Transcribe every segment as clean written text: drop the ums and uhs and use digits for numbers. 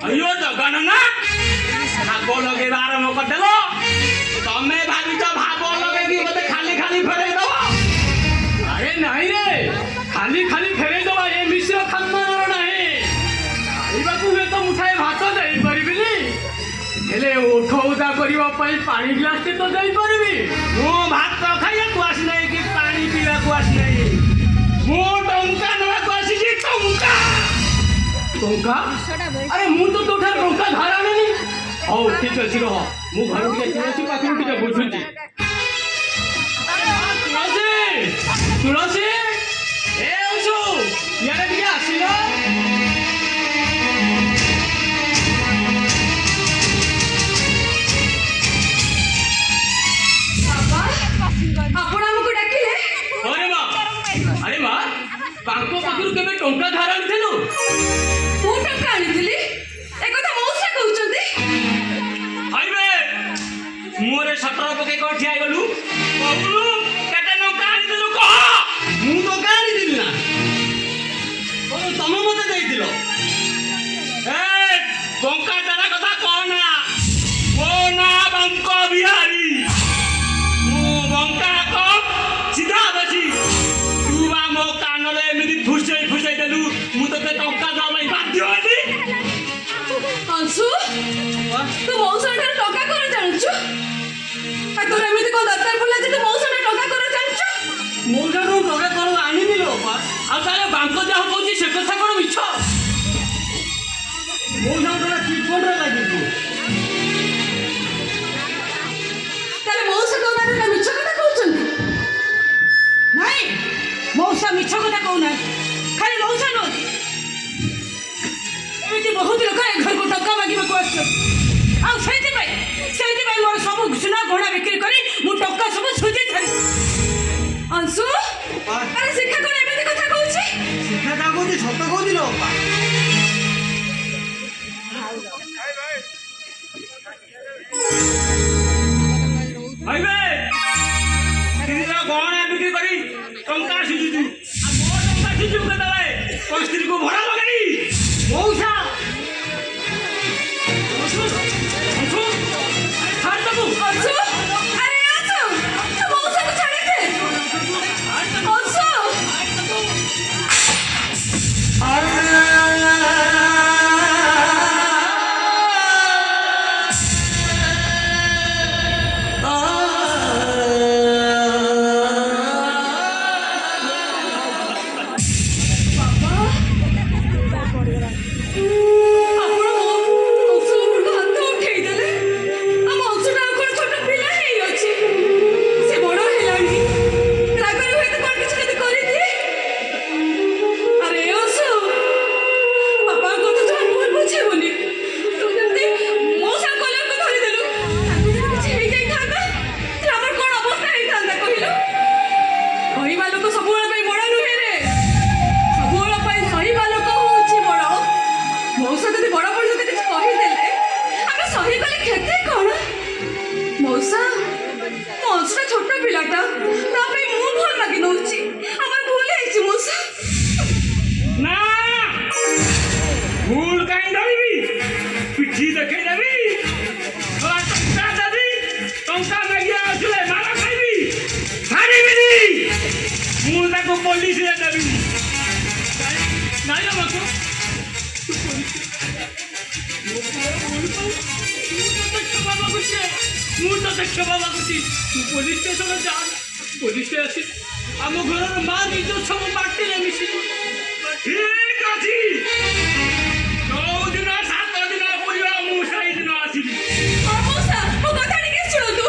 अयो जगन्ना भाग लगे आरंभ करदेल तमें भाविच भाग लगे मत खाली खाली फेरे दब अरे नहीं रे खाली खाली फेरे दब ये मिश्र खानदान नहीं खाइबा हुए तो मुठाए भात दे परिबिनी हेले ओठ उदा करबा पई पानी ग्लास ते तो दे परिबी मो भात खाइया को आसी नहीं कि पानी पीवा को आसी नहीं मो टंका नवा को आसी कि टंका टंका अरे मु तो तोठा टंका धारा नहीं ओ ठीक अछि रह मु घर के तुलसी पाखु के बुझुची तुलसी तुलसी ए ओसु यारे दिया आसीलो पांको पाखरु केबे टंका धारा आनिथिलु को टंका आनिथिली ए कथा मौसा कहउचंती हाइबे मोरे सटर पके को ठिया गलु बाबू केते टंका आनिथिलु कह मु टंका आनिथिलि ना कोन तम मते देइथिलो ए टंका तारा कथा कहना कोना बांको बिहारी मु बंका को सीधा बसी तू बा मो कानले एमिति फुसै फुसै देलु ଆଣିବି ଲୋ ଅପା। ଆଉ ତାହେଲେ ବାଙ୍କ ଯାହା କହୁଛି ସେ କଥା କ'ଣ ମିଛ? ମଉସା ଗୋଟେ ଚିଟପଟରେ ଲାଗିବୁ। ତାହେଲେ ମଉସା କହୁନାହାନ୍ତି ନା ମିଛ କଥା କହୁଛନ୍ତି? ନାଇଁ, ମଉସା ମିଛ କଥା କହୁନାହାନ୍ତି। ଖାଲି ମଉସା ନୁହନ୍ତି, ଏମିତି ବହୁତ ଲୋକ ଏ ଘରକୁ ଟଙ୍କା ମାଗିବାକୁ ଆସୁଛନ୍ତି। ଆଉ ସେଇଥିପାଇଁ ମୋର ସବୁ ସୁନା ଗହଣା ବିକ୍ରି କରି ମୁଁ ଟଙ୍କା ସବୁ ସୁଝି ଥାନ୍ତି। ଅଂଶୁ, ଆରେ ଶିକ୍ଷା କ'ଣ ଏମିତି କଥା କହୁଛି? ଶିକ୍ଷା ଯାହା କହୁଛି ସତ କହୁଛି ଲୋ ଅପା। ଭାଇବେ ସ୍ତ୍ରୀର ଗହଣା ବିକ୍ରି କରି ଟଙ୍କା ସୁଝୁଛୁ, ଆଉ ମୋ ଟଙ୍କା ସୁଝିବୁ କେତେବେଳେ? ତୋ ସ୍ତ୍ରୀକୁ ଭଡ଼ା ଲଗାଇ ମଉସା ଅଂଶୁ, ଆରେ ଅଂଶୁ, ତୁ ମଉସାକୁ ଛାଡ଼ି ଦେ। ଅଂଶୁ, ଛୋଟ ପିଲାଟା, ତା ପାଇଁ ମୁଁ ଭଲ ଲାଗି ନଉଛି। ଆମର ଭୁଲ ହେଇଛି ମଉସା। ନା ଭୁଲ କାହିଁ ଧରିବି? ପିଠି ଦେଖେଇ ଦେବି, ଟଙ୍କା ଦେବି, ଟଙ୍କା ମାଗିବା ଆସିଲେ ମାର ଖାଇବି, ଛାଡ଼ିବିନି। ମୁଁ ତାକୁ ପୋଲିସରେ ଦେବି। ନାଇଁ ବାପା, ମୁଁ ତତେ କ୍ଷମା ମାଗୁଛି। ତୁ ପୋଲିସ ଷ୍ଟେସନ ଯା, ପୋଲିସ ଆସି ଆମ ଘରର ମା ନିଜ ସବୁ ମାଟିରେ ମିଶିଯିବ। ଠିକ ଅଛି, 9 ଦିନ 7 ଦିନ ପୂର୍ବ ମୁଁ ସେଇଦିନ ଆସିବି। ମଉସା, ମୋ କଥା ଟିକେ ଶୁଣନ୍ତୁ।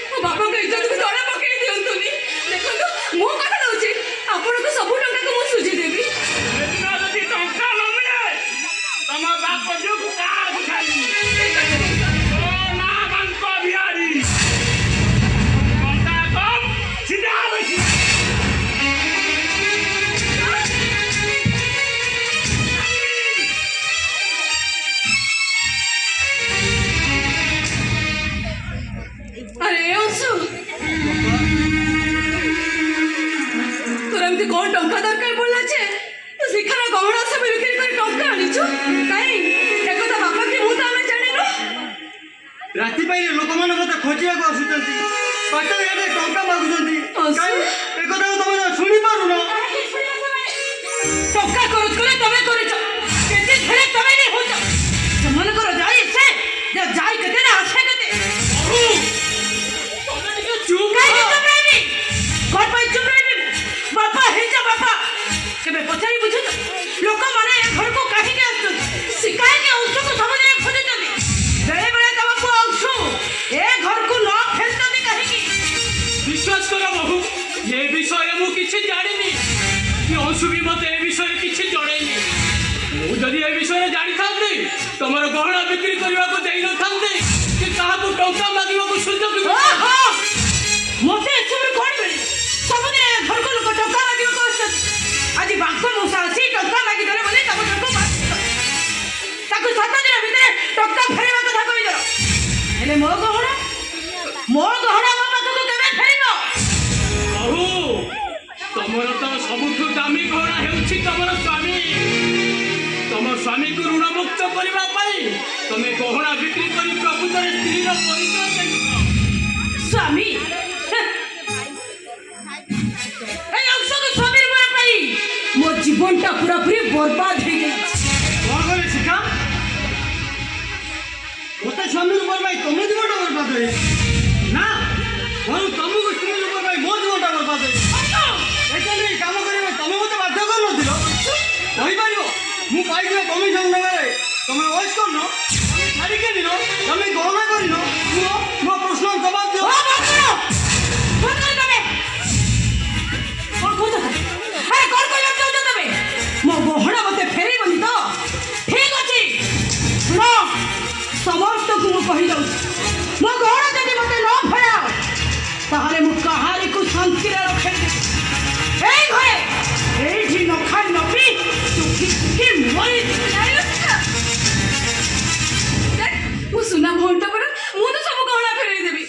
ମୋ ବାପାଙ୍କ ଇଜ୍ଜତକୁ ତଳେ ପକେଇ ଦିଅନ୍ତୁନି। ଦେଖନ୍ତୁ, ମୁଁ କଥା ଦଉଛି, ଆପଣଙ୍କୁ ସବୁ ଟଙ୍କାକୁ ମୁଁ ସୁଝିଦେବି। ସେଦିନ ଯଦି ଟଙ୍କା ନ ମିଳେ ତମ ବାପ ଯୋଗୁ କାହାକୁ ଛାଡ଼ିବି? ଓ ନା ବାଙ୍କ ବିହାରୀ, ଟଙ୍କା କମ୍ ସିଧା ବେଶୀ। ଆରେ ଅଂଶୁ, ତୋର ଏମିତି କ'ଣ ଟଙ୍କା ଦରକାର ପଡ଼ିଲା ଯେ ତୁ ଶିଖାର ଗହଣା ସବୁ ବିକ୍ରି କରି ଟଙ୍କା ଆଣିଛୁ? କାହିଁ ଏକଥା ବାପା କି ମୁଁ ତ ଆମେ ଜାଣିନୁ। ରାତି ପାଇଲେ ଲୋକମାନେ ମୋତେ ଖୋଜିବାକୁ ଆସୁଛନ୍ତି, ବାଟରେ ଘାଟରେ ଟଙ୍କା ମାଗୁଛନ୍ତି। କାହିଁ ଏକଥା ତମେ ଶୁଣିପାରୁନ? ଟଙ୍କା ଖରଚ କଲେ ତମେ କରୁଛ, କେତେ ଥରେ ତମେ ବି ହଉଛ। ସେମାନଙ୍କର ଯାଇ ସେ ଯାଇ କେତେ ନା ଆସେ କେତେ। କାହିଁକି ଚୁପ୍ ରହିବି? କ'ଣ ପାଇଁ ଚୁପ୍ ରହିବି? ବାପା ହେଇଛ ବାପା, କେବେ ପଚାରି ବୁଝୁଛ ଲୋକମାନେ ଏ ଘରକୁ କାହିଁକି ଆସୁଛନ୍ତି? ସେ କାହିଁକି ଅଂଶୁକୁ ସବୁଦିନ ଖୋଜୁଛନ୍ତି? ବେଳେବେଳେ ତମ ପୁଅ ଅଂଶୁ ଏ ଘରକୁ ନ ଫେରୁଛନ୍ତି କାହିଁକି? ବିଶ୍ୱାସ କର ବହୁ, ଏ ବିଷୟରେ ମୁଁ କିଛି ଜାଣିନି। କି ଅଂଶୁ ବି ମୋତେ ଏ ବିଷୟରେ କିଛି ଜଣେଇନି। ମୁଁ ଯଦି ଏ ବିଷୟରେ ଜାଣିଥାନ୍ତି ତମର ଗହଣା ବିକ୍ରି କରିବାକୁ ଦେଇନଥାନ୍ତି, କି କାହାକୁ ଟଙ୍କା ମାଗିବାକୁ ସୁଯୋଗ ମୋତେ ଏସବୁ କ'ଣ ମିଳେ? ସବୁଦିନ ଏ ଘରକୁ ଲୋକ ଟଙ୍କା ମାଗିବାକୁ ଆସୁଛନ୍ତି। ଆଜି ବାଙ୍କ ମଉସା ଆସି ଟଙ୍କା ମାଗିଦେଲେ ବୋଲି ତମ ଘରକୁ ତାକୁ 7 ଦିନ ଭିତରେ ଟଙ୍କା ଫେରିବା କଥା କହିଦେଲ। ହେଲେ ମୋ ଗହଣା ମୋ ପାଖକୁ କେବେ ଫେରିବ? ବହୁ, ତମର ତ ସବୁଠୁ ଦାମୀ ଗହଣା ହେଉଛି ତମର ସ୍ୱାମୀ। ତମ ସ୍ୱାମୀକୁ ଋଣମୁକ୍ତ କରିବା ପାଇଁ ତମେ ଗହଣା ବିକ୍ରି କରି ପ୍ରକୃତରେ ସ୍ତ୍ରୀର ପରିଚୟ ଦେଇଛ। ସ୍ୱାମୀ, এই অংশকে স্বামীর মনে পাই ମୋ ଜୀବନଟା ପୁରାପୁରି ବର୍ବାଦ ହେଇଯାଇଛି। କ'ଣ କଲେ ଶିଖା? ମୋତେ ସ୍ୱାମୀକୁ ଭଲ ପାଇ ତମ ଜୀବନଟା ବର୍ବାଦ ହୁଏ ନା? ବରଂ ତମକୁ ସ୍ତ୍ରୀ ଲୋକ ପାଇ ମୋ ଜୀବନଟା ବର୍ବାଦ ହୁଏ। କାମ କରିବା বাইকে কমিশন নেবে তোমরা ওয়েস্ট করনো আমি ছাড়িকে নিল আমি গণনা করিল ମୋ ପ୍ରଶ୍ନ ଜବାବ ଦିଅ ମୋ ଗହଣା ମତେ ଫେରେଇବନି ତ ଠିକ ଅଛି ଶୁଣ ସମସ୍ତଙ୍କୁ ମୁଁ କହିଯାଉଛି ମୋ ଗହଣା ଯଦି ମତେ ନ ଫେରାଅ ତାହେଲେ ମୁଁ କାହାରିକୁ ଶାନ୍ତିରେ ରଖେଇଦେବି ଏଇ ଘରେ ଏଇଠି ନ ଖାଇ ନ ପିଇ ମୁଁ ସୁନା ଭଉଣୀଟା ପରା ମୁଁ ତ ସବୁ ଗହଣା ଫେରେଇ ଦେବି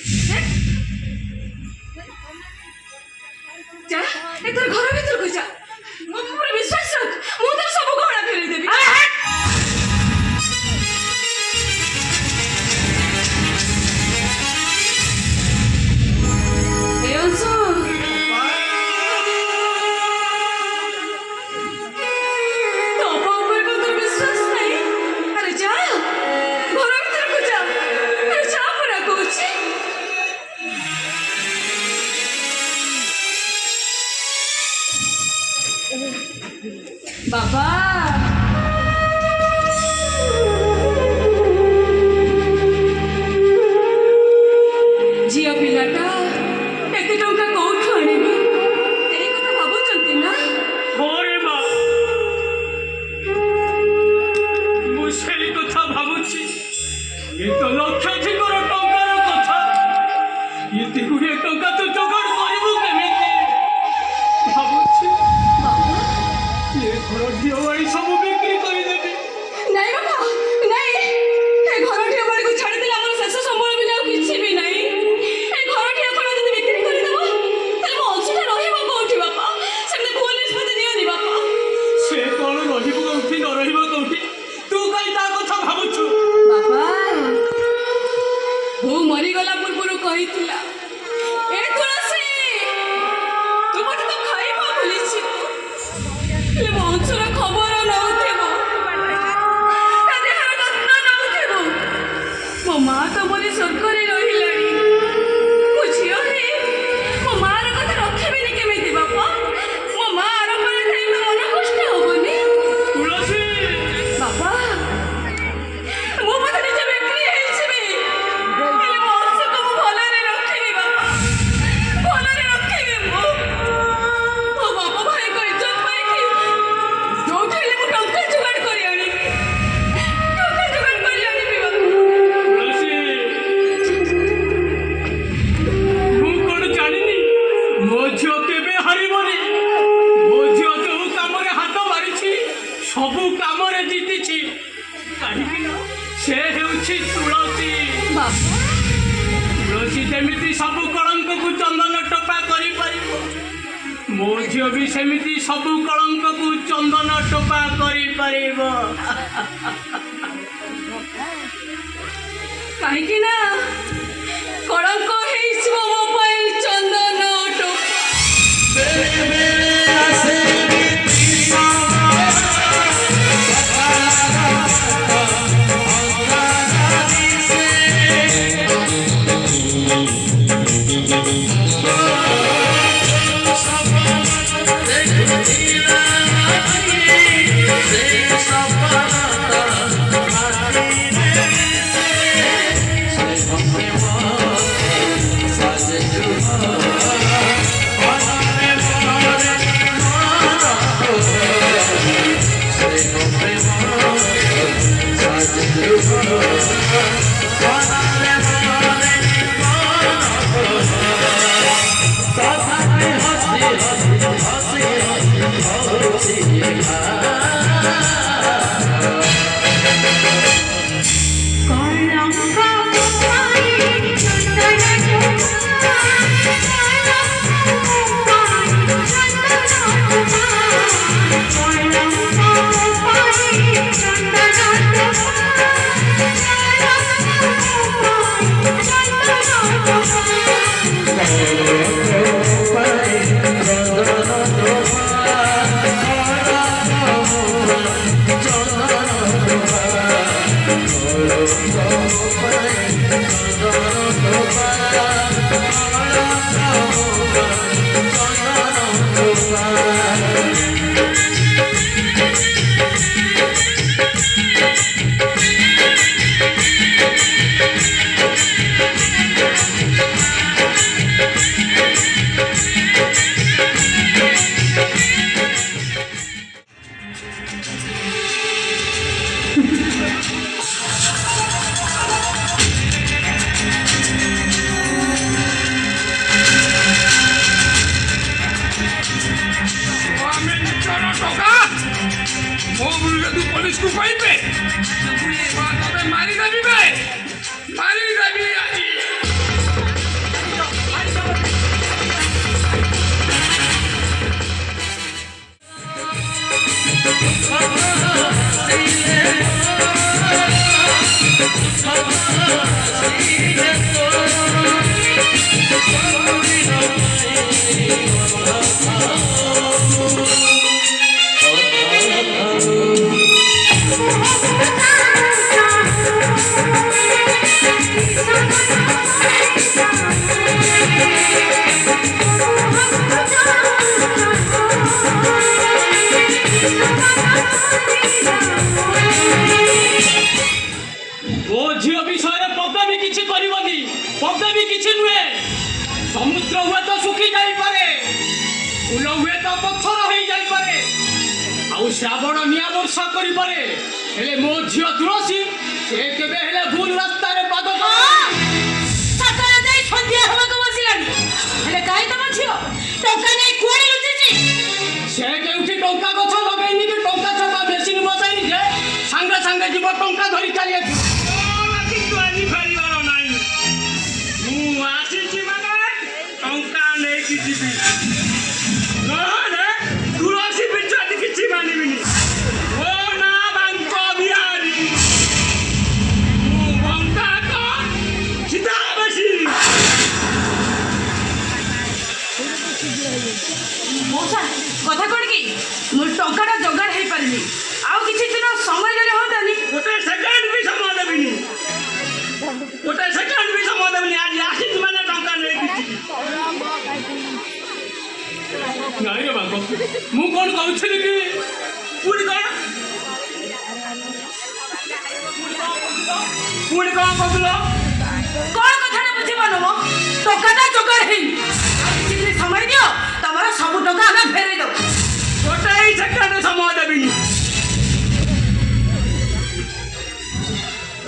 ଯା ଏଥର ଘର ଭିତରକୁ ଯା ମୋ ଉପରେ ବିଶ୍ୱାସ ରଖ ମୁଁ ତ ସବୁ ଗହଣା ଫେରେଇ ଦେବି ଏ ଅଂଶୁ ତୋ ଉପରେ କଣ ତୋର ବିଶ୍ୱାସ ନାହିଁ ଆରେ ଯା ଘର ଭିତରକୁ ଯା ଆରେ ଯା ପରା କହୁଛି ବାବା ଝିଅ ପିଲାଟା ଏତେ ଟଙ୍କା କୋଉଠୁ ଆଣିବି ଏଇ କଥା ଭାବୁଛନ୍ତି ନା ଘରେ ମା ମୁଁ ସେଇ କଥା ଭାବୁଛି ଏ ତ ଲକ୍ଷାଧିକର ଟଙ୍କାର କଥା ଏତେ ଗୁଡ଼ିଏ ଟଙ୍କା ତୁ ଯୋଗାଡ଼ କରିବୁ କେମିତି ଭାବୁଛି ବାବା ଏ ଘର ଝିଅ ବାଡ଼ି ସବୁ ବିକ୍ରି କରିଦେବି ନାଇଁ ବାବା ନାଇଁ ଏ ଘରଟିଏ ବାଡ଼ିକୁ ଛାଡ଼ିଦେଲେ ଆମର ଶେଷ ସମ୍ବଳ ବି ଆଉ କିଛି ବି ନାହିଁ ଏ ଘରଟିଏ ଆପଣ ଯଦି ବିକ୍ରି କରିଦେବ ତାହେଲେ ମୋ ଅଂଶଟା ରହିବ କୋଉଠି ବାପା ସେମିତି ଭୁଲ ନିଷ୍ପତ୍ତି ନିଅନି ବାପା ସେ କ'ଣ ରହିବ କୋଉଠି ନ ରହିବ କୋଉଠି ତୁ କାହିଁ ତା କଥା ଭାବୁଛୁ ବାପା ବୋଉ ମରିଗଲା ପୂର୍ବରୁ କହିଥିଲା ଏ ତୁଳସୀ ତୁ ମତେ ତ ଖାଇବା ଭୁଲିଛୁ ହେଲେ ମୋ ଅଂଶର ଖବର ନଉଥିବ ତା ଦେହର ଯତ୍ନ ନଉଥିବ ମୋ ମା ତ ମରି ସ୍ୱର୍ଗରେ ରହିଲାଣି ମୁଁ ଝିଅ ହେଇ ମୋ ମାର କଥା ରଖିବିନି କେମିତି ବାପା ମୋ ମା ଆରପାରେ ଥାଇ ତ ମନ କଷ୍ଟ ହବନି ତୁଳସୀ ବାପା ମୁଁ ବୋଧେ ନିଜେ ବିକ୍ରି ହେଇଯିବି ହେଲେ ମୋ ଅଂଶକୁ ମୁଁ ଭଲରେ ରଖିବି ବାପା ଭଲରେ ରଖିବି ମୁଁ ମୋ ବାପା ଭାଇଙ୍କ ଇଜ୍ଜତ ପାଇକି ଯୋଉଠି ହେଲେ ମୁଁ ଟଙ୍କା ଯୋଗାଡ଼ କରି ଆଣିବି ଟଙ୍କା ଯୋଗାଡ଼ କରି ଆଣିବି ବାପା ତୁଳସୀ ମୁଁ କ'ଣ ଜାଣିନି ମୋ ଝିଅ କେବେ ହାରିବନି ମୋ ଝିଅ ଯୋଉ କାମରେ ହାତ ମାରିଛି ସବୁ କାମରେ ଜିତିଛି କାହିଁକି ନା ସେ ହେଉଛି ତୁଳସୀ ବାପା ତୁଳସୀ ଯେମିତି ସବୁ କଳଙ୍କକୁ ଚନ୍ଦନ ଟୋପା କରିପାରିବ ମୋ ଝିଅ ବି ସେମିତି ସବୁ କଳଙ୍କକୁ ଚନ୍ଦନ ଟୋପା କରିପାରିବ କାହିଁକି ନା କଳଙ୍କ ହେଇଯିବ ମୋ ପାଇଁ ଚନ୍ଦନ ଟୋପା ମୋ ବିରୁଦ୍ଧରେ ପୋଲିସକୁ କହିବେ ତମେ ମାରିଦେବି ବେ ମାରିଦେବି ଆଜି ମୋ ଝିଅ ବିଷୟରେ ପଦ ବି କିଛି କରିବନି ପଦ ବି କିଛି ନୁହେଁ ସମୁଦ୍ର ହୁଏତ ଶୁଖି ଯାଇପାରେ ଫୁଲ ହୁଏତ ପଥର ହେଇଯାଇପାରେ ଆଉ ଶ୍ରାବଣ ନିଆଁ ବର୍ଷା କରିପାରେ ହେଲେ ମୋ ଝିଅ ତୁଳସୀ ସେ କେବେ ହେଲେ ଭୁଲ ରାସ୍ତାରେ ପାଦ ସକାଳେ ଯାଇ ସନ୍ଧ୍ୟା ହେବାକୁ ବସିଲାଣି ହେଲେ କାହିଁ ତମ ଝିଅ ଟଙ୍କା ନେଇ କୁଆଡ଼େ ଲୁଚିଛି ସେ କେଉଁଠି ଟଙ୍କା ଗଛ ଲଗେଇନି କି ଟଙ୍କା ଚପା ମେସିନ୍ ବସାଇନି ଯେ ସାଙ୍ଗେ ସାଙ୍ଗେ ଯିବ ଟଙ୍କା ଧରି ଚାଲି ଆସିବ କିନ୍ତୁ ଆଜି ଫେରିବାର ନାହିଁ ମୁଁ ଆସିଛି ମାନେ ଟଙ୍କା ନେଇକି ଯିବି ନହେଲେ ତୁଳସୀ ବିଚାରି କିଛି ମାନିବିନି ମୋ ନା ବାଙ୍କ ବିହାରୀ ମୁଁ ବଙ୍କା ସିଧା ବେଶୀ ମଉସା କଥା କ'ଣ କି ମୁଁ ଟଙ୍କାଟା ଯୋଗାଡ଼ ହେଇପାରିନି ଆଉ କିଛି ଦିନ ସମୟ ଦେଲେ ହୁଅନ୍ତାନି ଗୋଟେ ସେକେଣ୍ଡ ବି ସମୟ ଦେବିନି ଗୋଟେ ସେକେଣ୍ଡ ବି ସମୟ ଦେବିନି ଆଜି ଆସିଛି ମାନେ ଟଙ୍କା ନେଇକି ଯିବି ନାଇଁ ରେ ବାପ ମୁଁ କ'ଣ କହୁଥିଲି କି ପୁଣି କ'ଣ କହୁଥିଲ କ'ଣ କଥାଟା ବୁଝିପାରୁନ ମ ଟଙ୍କାଟା ଯୋଗାଡ଼ ହେଇନି ଆଉ କିଛି ଦିନ ସମୟ ଦିଅ ତମର ସବୁ ଟଙ୍କା ଆମେ ଫେରେଇ ଦେବୁ ଗୋଟେ ସେକେଣ୍ଡ ସମୟ ଦେବିନି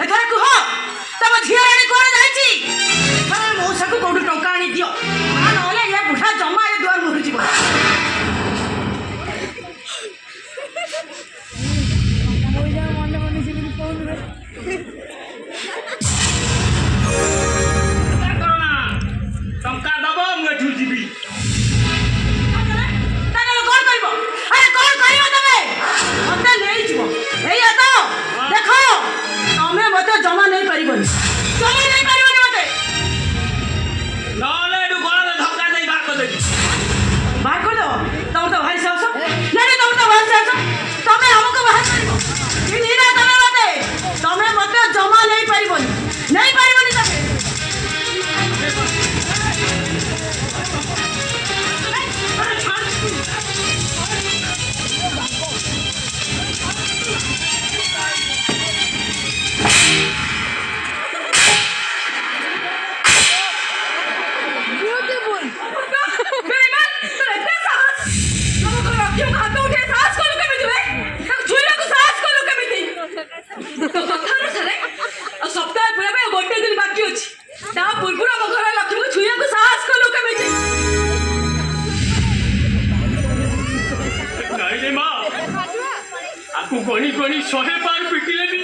ଏଥର କୁହ ତମ ଝିଅ ରାଣୀ କୁଆଡ଼େ ଯାଇଛି ଏଥର ମଉସାକୁ କୋଉଠୁ ଟଙ୍କା ଆଣି ଦିଅ ନହେଲେ ଏ ବୁଢ଼ା ଜମା ଏ ଦୁଆର ମୁହଁରୁ ଯିବ ଟଙ୍କା ଦବ ମୁଁ ଏଠୁ ଯିବି ତାହେଲେ କ'ଣ କରିବ ଆରେ କ'ଣ କରିବ ତମେ ମତେ ନେଇଯିବ ଏଇଆ ତ ଦେଖ ତମେ ମତେ ଜମା ନେଇପାରିବନି ମତେ ନହେଲେ ଏଠୁ ଗଳାରେ ଧକ୍କା ଦେଇ ବାହାର କରିଦେବି ବାହାର କରିଦେବ ତମର ତ ଭାରି ସାହସ ନାଇଁ ତମର ତ ଭାରି ସାହସ ତମେ ଆମକୁ ବାହାର କରିବ ଚିହ୍ନି ନା ତମେ ମତେ ଜମା ନେଇପାରିବନି ତମେ ସପ୍ତାହ ପୁରା ଗୋଟେ ଦିନ ବାକି ଅଛି ତା ପୂର୍ବରୁ ଆମ ଘର ଲକ୍ଷ୍ମୀକୁ ଛୁଇଁବାକୁ ସାହସ କଲୁ କେମିତି ନାଇଁରେ ମା ଆକୁ ଗଣି ଗଣି 100 ବାର ପିଟିଲେ ବି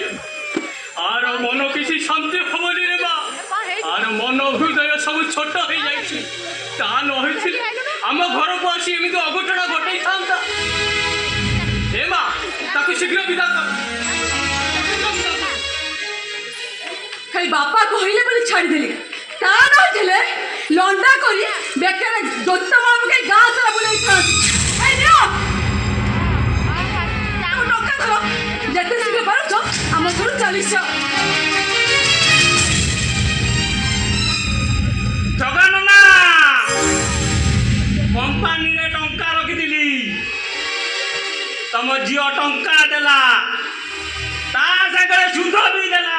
ଆର ମନ କିଛି ଶାନ୍ତି ହବନି ରେ ମା ଆର ମନ ହୃଦୟ ସବୁ ଛୋଟ ହେଇଯାଇଛି ତା ନ ହେଇଥିଲେ ଆମ ଘରକୁ ଆସି ଏମିତି ଅଘଟଣା ଘଟେଇଥାନ୍ତା ହେ ମା ତାକୁ ଶୀଘ୍ର ବିଦା କର ଖାଲି ବାପା କହିଲେ ବୋଲି ଛାଡ଼ିଦେଲି ତା ନହେଲେ ଲଣ୍ଡା କରି ବେକାରେ ଦୋତମାଳ ପକାଇ ଗାଁ ସାରା ବୁଲେଇଥାନ୍ତି ଟଙ୍କା ଧର ଯେତେ ଶୀଘ୍ର ପାରୁଛ ଆମ ଘରୁ ଚାଲିଛ ଜଗନ୍ନା କମ୍ପାନୀରେ ଟଙ୍କା ରଖିଥିଲି ତମ ଝିଅ ଟଙ୍କା ଦେଲା ତା ସାଙ୍ଗରେ ସୁଧ ବି ଦେଲା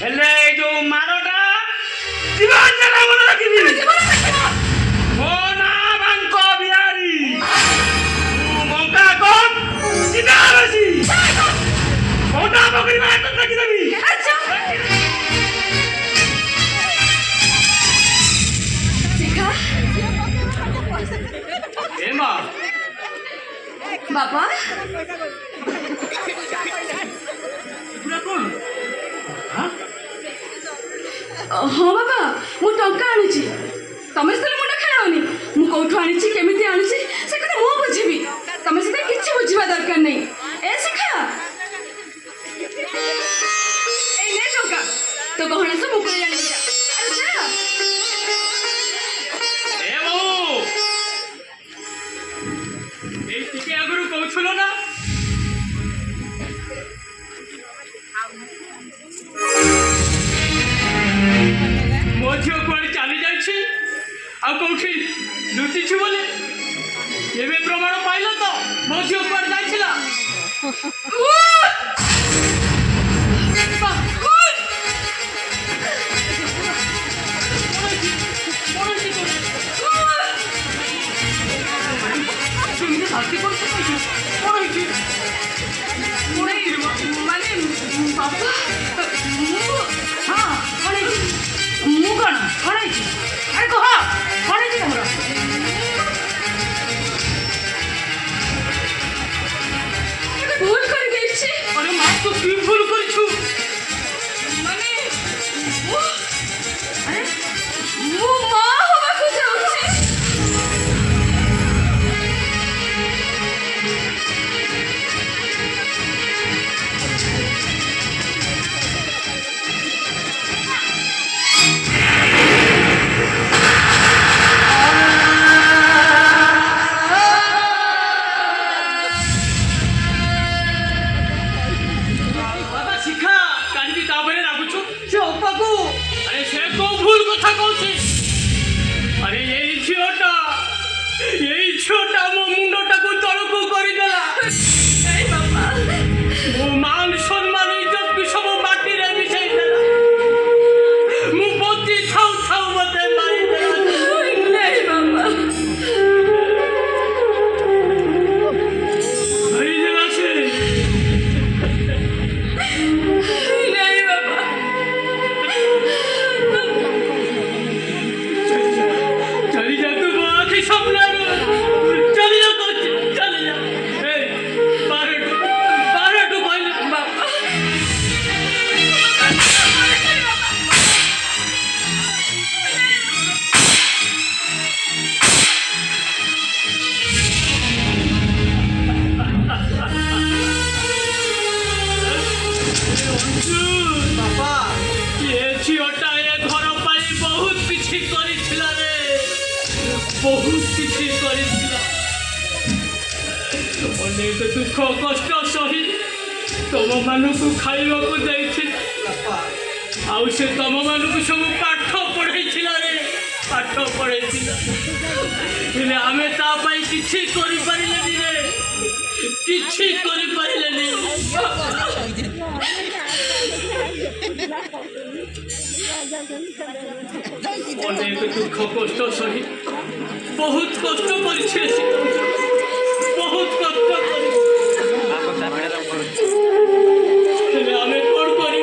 ହେଲେ ଏଇ ଯୋଉ ମାରଟା ଜୀବନ ସାରା ମନେ ରଖିବି ମୋ ନା ବାଙ୍କ ବିହାରୀ ତୁ ମଙ୍କା କଣ ସିଧା ବସି କୋଟା ପକଡ଼ି ମାର ରଖିଦେବି ବାପା ପୁରା କଣ ହଁ ବାପା ମୁଁ ଟଙ୍କା ଆଣିଛି ତମେ ସେଥିରେ ମୁଣ୍ଡ ଖେଳାଅନି ମୁଁ କୋଉଠୁ ଆଣିଛି କେମିତି ଆଣିଛି ସେ କଥା ମୁଁ ବୁଝିବି ତମେ ସେଥିରେ କିଛି ବୁଝିବା ଦରକାର ନାହିଁ ଏ ଶିଖା ଏଇ ନେ ଟଙ୍କା ତୋ ଗହଣା ସବୁ ମୁକୁଳି ଆଣିବି ଯା ଆରେ ଯା ଏ ବୋଉ ଏଇ ଟିକେ ଆଗରୁ କହୁଥିଲ ନା ମୋ ଝିଅ କୁଆଡେ ଚାଲି ଯାଇଛି ଆଉ କୋଉଠି ଲୁଚିଛି ବୋଲି ଏବେ ପ୍ରମାଣ ପାଇଲ ତ ମୋ ଝିଅ କୁଆଡେ ଯାଇଥିଲା ଭାତି କରୁଛୁ କଣ ହେଇଛି ମାନେ ବାପା ମୁଁ ହଁ କ'ଣ ହେଇଛି ମୁଁ କ'ଣ ହେଇଛି ଆରେ କହ କ'ଣ ହେଇଛି ତମର ଭୁଲ କରିଦେଇଛି ଆରେ ମା ତୁ କି ଭୁଲ କରିଛୁ ମାନେ ଆରେ ମୁଁ ମା ହବାକୁ ଯାଉଛି ବାବା ଶିଖା କାହିଁକି ତାପରେ ରାଗୁଛୁ ସେ ଅପାକୁ ଆରେ ସେ କୋଉ ଭୁଲ କଥା କହୁଛି ଆରେ ଏଇ ଝିଅଟା ମୋ ମୁଣ୍ଡଟାକୁ ତଳକୁ କରିଦେଲା ଏଇ ବାପା ମୋ ମାନ ସମ୍ମାନ ଇଜ୍ଜତ ସବୁ ମାଟିରେ ମିଶାଇ ଦେଲା ମୁଁ ବଞ୍ଚି ଥାଉ ଥାଉ ମତେ ମାରିଦେଲା ନାଇଁ ବାପା ମାରିଦେଲା ସେ ନାଇଁ ବାପା चली जा तू बहुत ही सपना चली जा तो चली जा ए बाहर कोई बापा ବାପା ये झीटा ए घर पाई बहुत किछि करिथिला रे बहुत किछि करिथिला अनेक दुख कष्ट सही तुम मानकु खाइबाकु जाइछि ବାପା आउ से तुम मानकु सब पाठ पढ़ाइथिला रे पाठ पढ़ाइथिला हेले आमे ता पाई किछि करि परिलेनी रे किछि करि परिलेनी अनेक दुख कष्ट सही बहुत कष्ट करिछि बहुत कष्ट हेले आमे कोन करी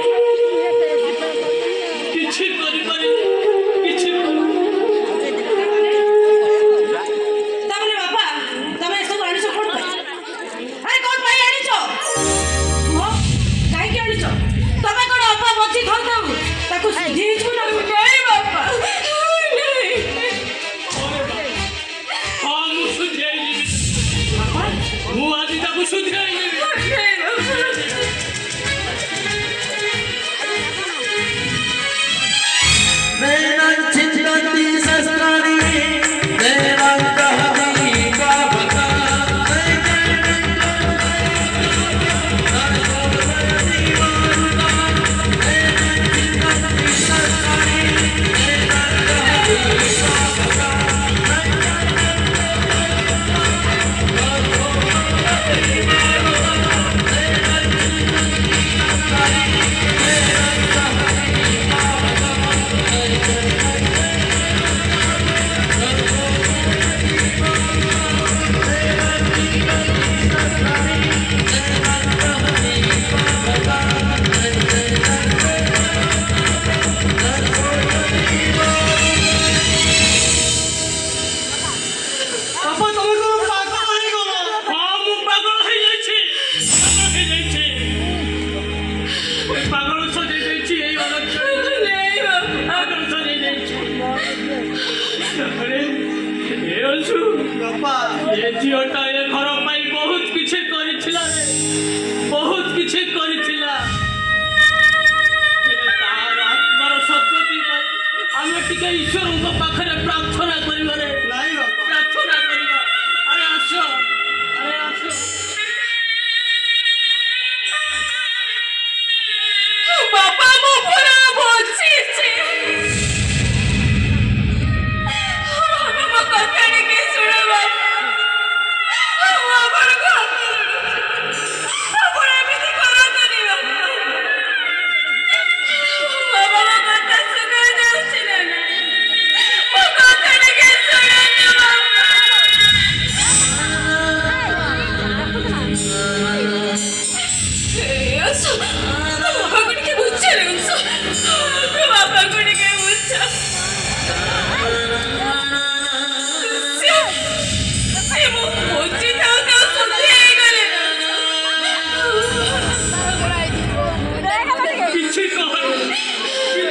किछि करि किछि ତାମାନେ ବାପା ତମେ ଏସବୁ ଆଣିଛ କ'ଣ ପାଇଁ ଆରେ କ'ଣ ପାଇଁ ଆଣିଛ କୁହ କାହିଁକି ଆଣିଛ ତମେ କ'ଣ ଅପା ବଞ୍ଚି ଥାଉ ତାକୁ ସୁଝିଛୁ ନା ନାଇଁ ବାପା ନାଇଁ ହଁ ମୁଁ ସୁଝେଇ ଯିବି ମୁଁ ଆଜି ତାକୁ ସୁଝେଇ ଯିବି ନାଇଁ ବାପା Thank you.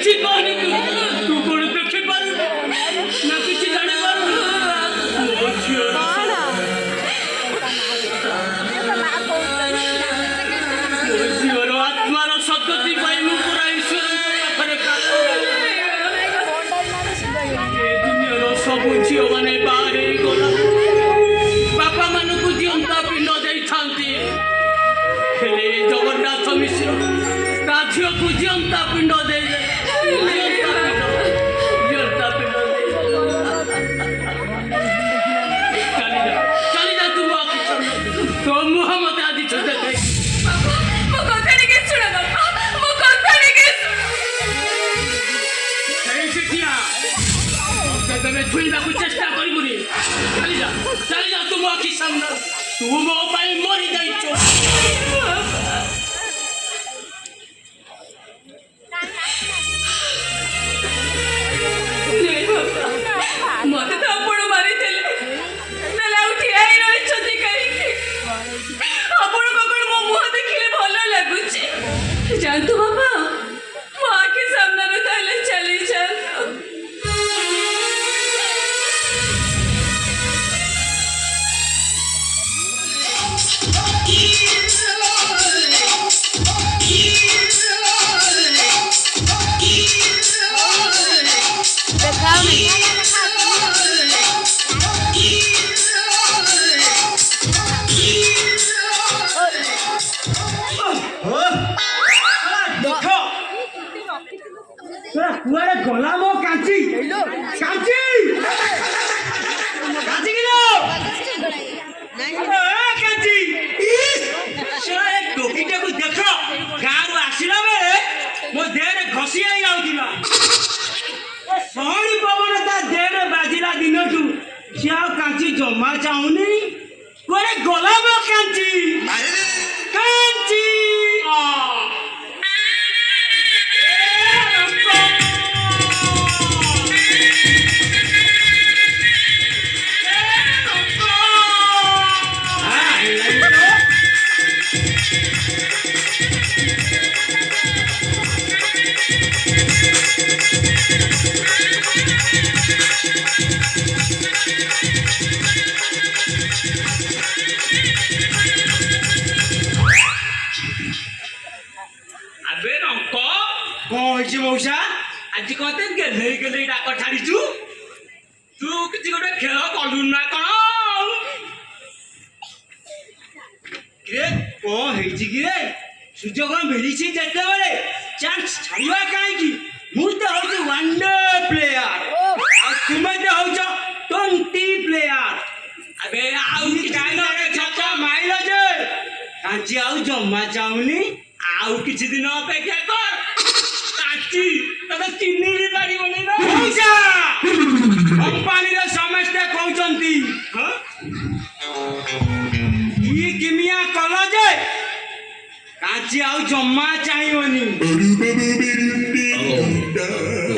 କିଛି କହନି ତୁ କଣ ଦେଖି ପାରୁନୁ ନା କିଛି ଜାଣିପାରୁନୁ ମୋ ଝିଅର ଆତ୍ମାର ସଦ୍ଗତି ପାଇଁ ମୁଁ ପୁରା ଈଶ୍ୱରଙ୍କ ପାଖରେ ଏ ଦୁନିଆର ସବୁ ଝିଅମାନେ ବାହା ହେଇଗଲା ବାପା ମାନଙ୍କୁ ଜିଅନ୍ତା ପିଣ୍ଡ ଦେଇଥାନ୍ତି ହେଲେ ଜଗନ୍ନାଥ ମିଶ୍ର ତା ଝିଅକୁ ଜିଅନ୍ତା ପିଣ୍ଡ ଦେଇଦେଲେ ଜିଅନ୍ତା ପିଣ୍ଡ ଚାଲିଯା ତୁ ତୋ ମୁହଁ ମତେ ଆଜି ଦେଖେ ତମେ ଛୁଇଁବାକୁ ଚେଷ୍ଟା କରିବୁନି ଚାଲିଯା ତୁ ମୋ ଆଖି ସାମ୍ନା ତୁ ମୋ ପାଇଁ ମରିଯାଇଛୁ ମତେ ତ ଆପଣ ମାରିଥିଲେ ନହେଲେ ଆଉ ଠିଆ ହେଇ ରହିଛନ୍ତି କାହିଁକି ଆପଣଙ୍କ କଣ ମୋ ମୁହଁ ଦେଖିଲେ ଭଲ ଲାଗୁଛି ଯାଆନ୍ତୁ ବାପା ମୋ ଆଖି ସାମ୍ନାରୁ ତାହେଲେ ଚାଲି ଯାଆନ୍ତୁ କୁଆଡେ ଗଲା ମୋ କାଞ୍ଚି କାଞ୍ଚି କାଞ୍ଚି କିଲୋ କାଞ୍ଚି ଟୋକିଟାକୁ ଦେଖ ଗାଁରୁ ଆସିଲା ବେଳେ ମୋ ଦେହରେ ଘଷି ହେଇଯାଉଥିଲା ସହରୀ ପବନ ତା ଦେହରେ ବାଜିଲା ଦିନଠୁ ସେ ଆଉ କାଞ୍ଚି ଜମା ଚାହୁଁନି କୁଆଡେ ଗଲା ମୋ କାଞ୍ଚି କାଞ୍ଚି ମଉସା ଆଜି କତେ ଗେଲେଇ ଗେଲେଇ ଡାକ ଛାଡ଼ିଛୁ ତୁ କିଛି ଗୋଟେ ଖେଳ କଲୁ ନା କଣ କିରେ କଣ ହେଇଛି କିରେ ସୁଯୋଗ ମିଳିଛି ଯେତେବେଳେ ଚାନ୍ସ ଛାଡ଼ିବା କାହିଁକି ମୁଁ ତ ହଉଛି ୱାଣ୍ଡର ପ୍ଲେୟାର ଆଉ ତୁମେ ତ ହଉଛ 20 ପ୍ଲେୟାର ଆବେ ଆଉ ଛକା ମାଇଲ ଯେ କାଞ୍ଚି ଆଉ ଜମା ଚାହୁଁନି ଆଉ କିଛି ଦିନ ଅପେକ୍ଷା କର ଚିହ୍ନି ବି ପାରିବନି କମ୍ପାନୀରେ ସମସ୍ତେ କହୁଛନ୍ତି କି କିମିଆ କଲ ଯେ କାଞ୍ଚି ଆଉ ଜମା ଚାହିଁବନି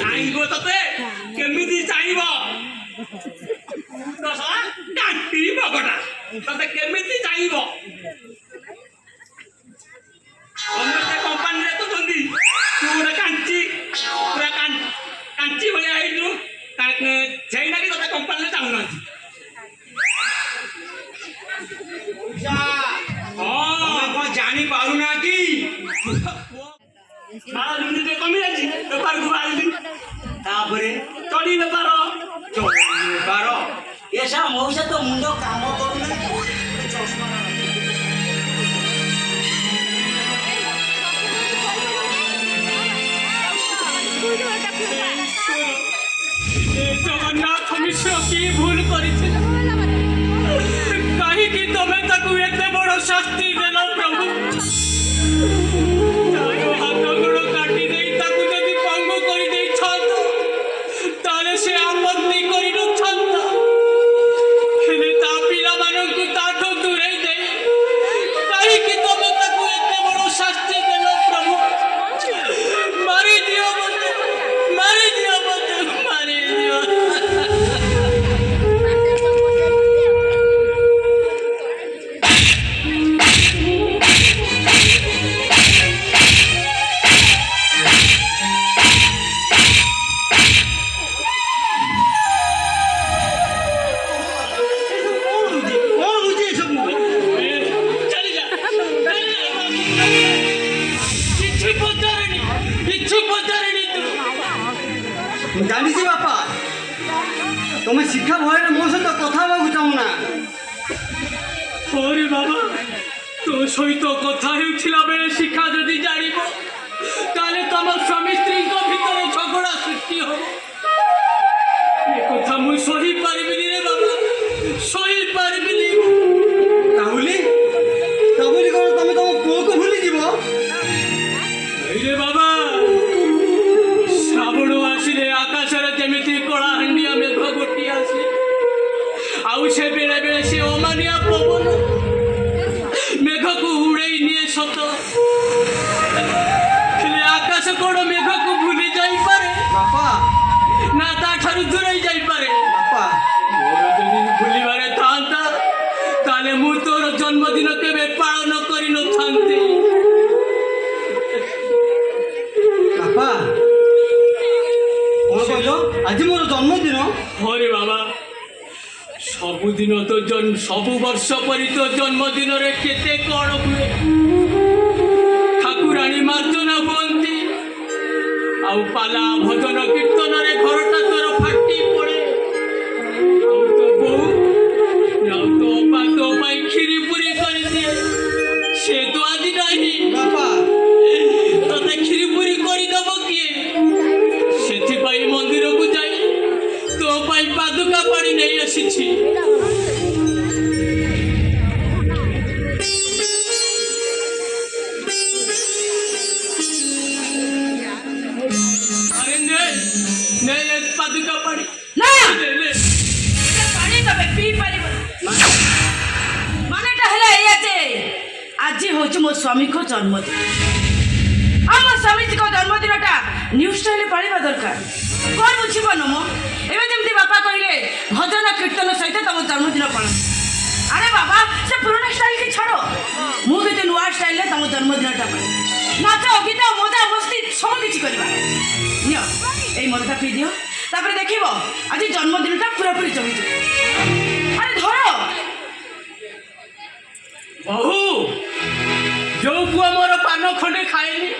ଚାହିଁବ ତତେ କେମିତି ଚାହିଁବ କାଟି ବଗଟା ତତେ କେମିତି ଚାହିଁବ ସମସ୍ତେ କମ୍ପାନୀରେ କହୁଛନ୍ତି ତୁ ଗୋଟେ କାଞ୍ଚି ପୁରା କାଞ୍ଚି ଭଳିଆ ହେଇଛୁ ସେଇଟାକି ତତେ କମ୍ପାନୀରେ ଚାହୁଁନାହାନ୍ତି କଣ ଜାଣିପାରୁନା କି କମି ଯାଇଛି ବେପାରକୁ ବାହାରିଲି ତାପରେ ଚଢି ବେପାର ଏସା ମଉସା ତ ମୁଣ୍ଡ କାମ କରୁନାହିଁ ଜଗନ୍ନାଥ ମିଶ୍ର କି ଭୁଲ କରିଥିଲା କାହିଁକି ତମେ তুমি শিক্ষা ভয়ের ମୋ ସହିତ କଥା ହେବାକୁ ଚାହୁଁନା ওরে বাবা তো সহিত কথা হেউছিলা বেলে শিক্ষা যদি জানিব তাহলে তোমার স্বামী স্ত্রীଙ୍କ ভিতরে ঝগড়া সৃষ্টি হবে এ কথা মুই সহি পারিবিনি রে বাবা সহি পারিবিনি ତାହୁଲି ତାହୁଲି କ'ଣ ତମେ ତମ ପୁଅକୁ ଭୁଲିଯିବ রে বাবা শ্রাবণ আসিলে আকাশের যেমিতি কଳାହାଣ୍ଡିଆ মেঘ ଗୋଟି আসে ଆଉ ସେ ବେଳେ ବେଳେ ସେ ଅମାନିଆ ପବନ ମେଘକୁ ଉଡ଼େଇ ନିଏ ସତ ହେଲେ ଆକାଶ କ'ଣ ମେଘକୁ ଭୁଲି ଯାଇପାରେ ବାପା ନା ତାଠାରୁ ଦୂରେଇ ଯାଇପାରେ ବାପା ମୋର ଯଦି ଭୁଲିବାରେ ଥାନ୍ତା ତାହେଲେ ମୁଁ ତୋର ଜନ୍ମଦିନ କେବେ ପାଳନ କରିନଥାନ୍ତି ବାପା କ'ଣ କହିଲ ଆଜି ମୋର ଜନ୍ମଦିନ ହରେ ବାବା ସବୁଦିନ ତ ସବୁ ବର୍ଷ ପରି ତୋ ଜନ୍ମଦିନରେ କେତେ କ'ଣ ହୁଏ ଠାକୁରାଣୀ ମାର୍ଜନା ହୁଅନ୍ତି ଆଉ ପାଲା ଭଜନ କୀର୍ତ୍ତନରେ ଘରଟା ତୋର ଫାଟି ପଡ଼େ ଆଉ ତୋ ବୋଉ ଆଉ ତୋ ଅପା ତୋ ପାଇଁ କ୍ଷୀରି ପୁରୀ କରିଦିଏ ସେ ତ ଆଜି ନାହିଁ ବାପା ତୋତେ କ୍ଷୀରି ପୁରୀ କରିଦେବ କିଏ ସେଥିପାଇଁ ମନ୍ଦିରକୁ ଯାଇ ତୋ ପାଇଁ ପାଦୁକା ପାଣି ନେଇ ଆସିଛି আরে নে নে এ পাদুকা পানি না নে নে এটা পানি তবে পিই পারিব মানেটা হেলা এয়া যে আজি হচ্ছে মো স্বামীক জন্মদিন আমার স্বামীজিক জন্মদিনটা নিউ স্টাইলে পালিবা দরকার কোন বুঝিব নম এবে যেমতি বাপা কইলে ভজন কীর্তন সহিত তম জন্মদিন পালন আরে বাবা সে পুরনো স্টাইল কি ছাড়ো মু কিন্তু নূয়া স্টাইলে তম জন্মদিনটা পালন নাচ গীত মজা মস্তি সব কিছু করিবা নিও এই মদটা পিই দিও তারপরে দেখিব আজ জন্মদিনটা পুরোপুরি জমিছে আরে ধরো বহু ଯୋଉ ପୁଅ ମୋର ପାନ ଖଣ୍ଡେ ଖାଏନି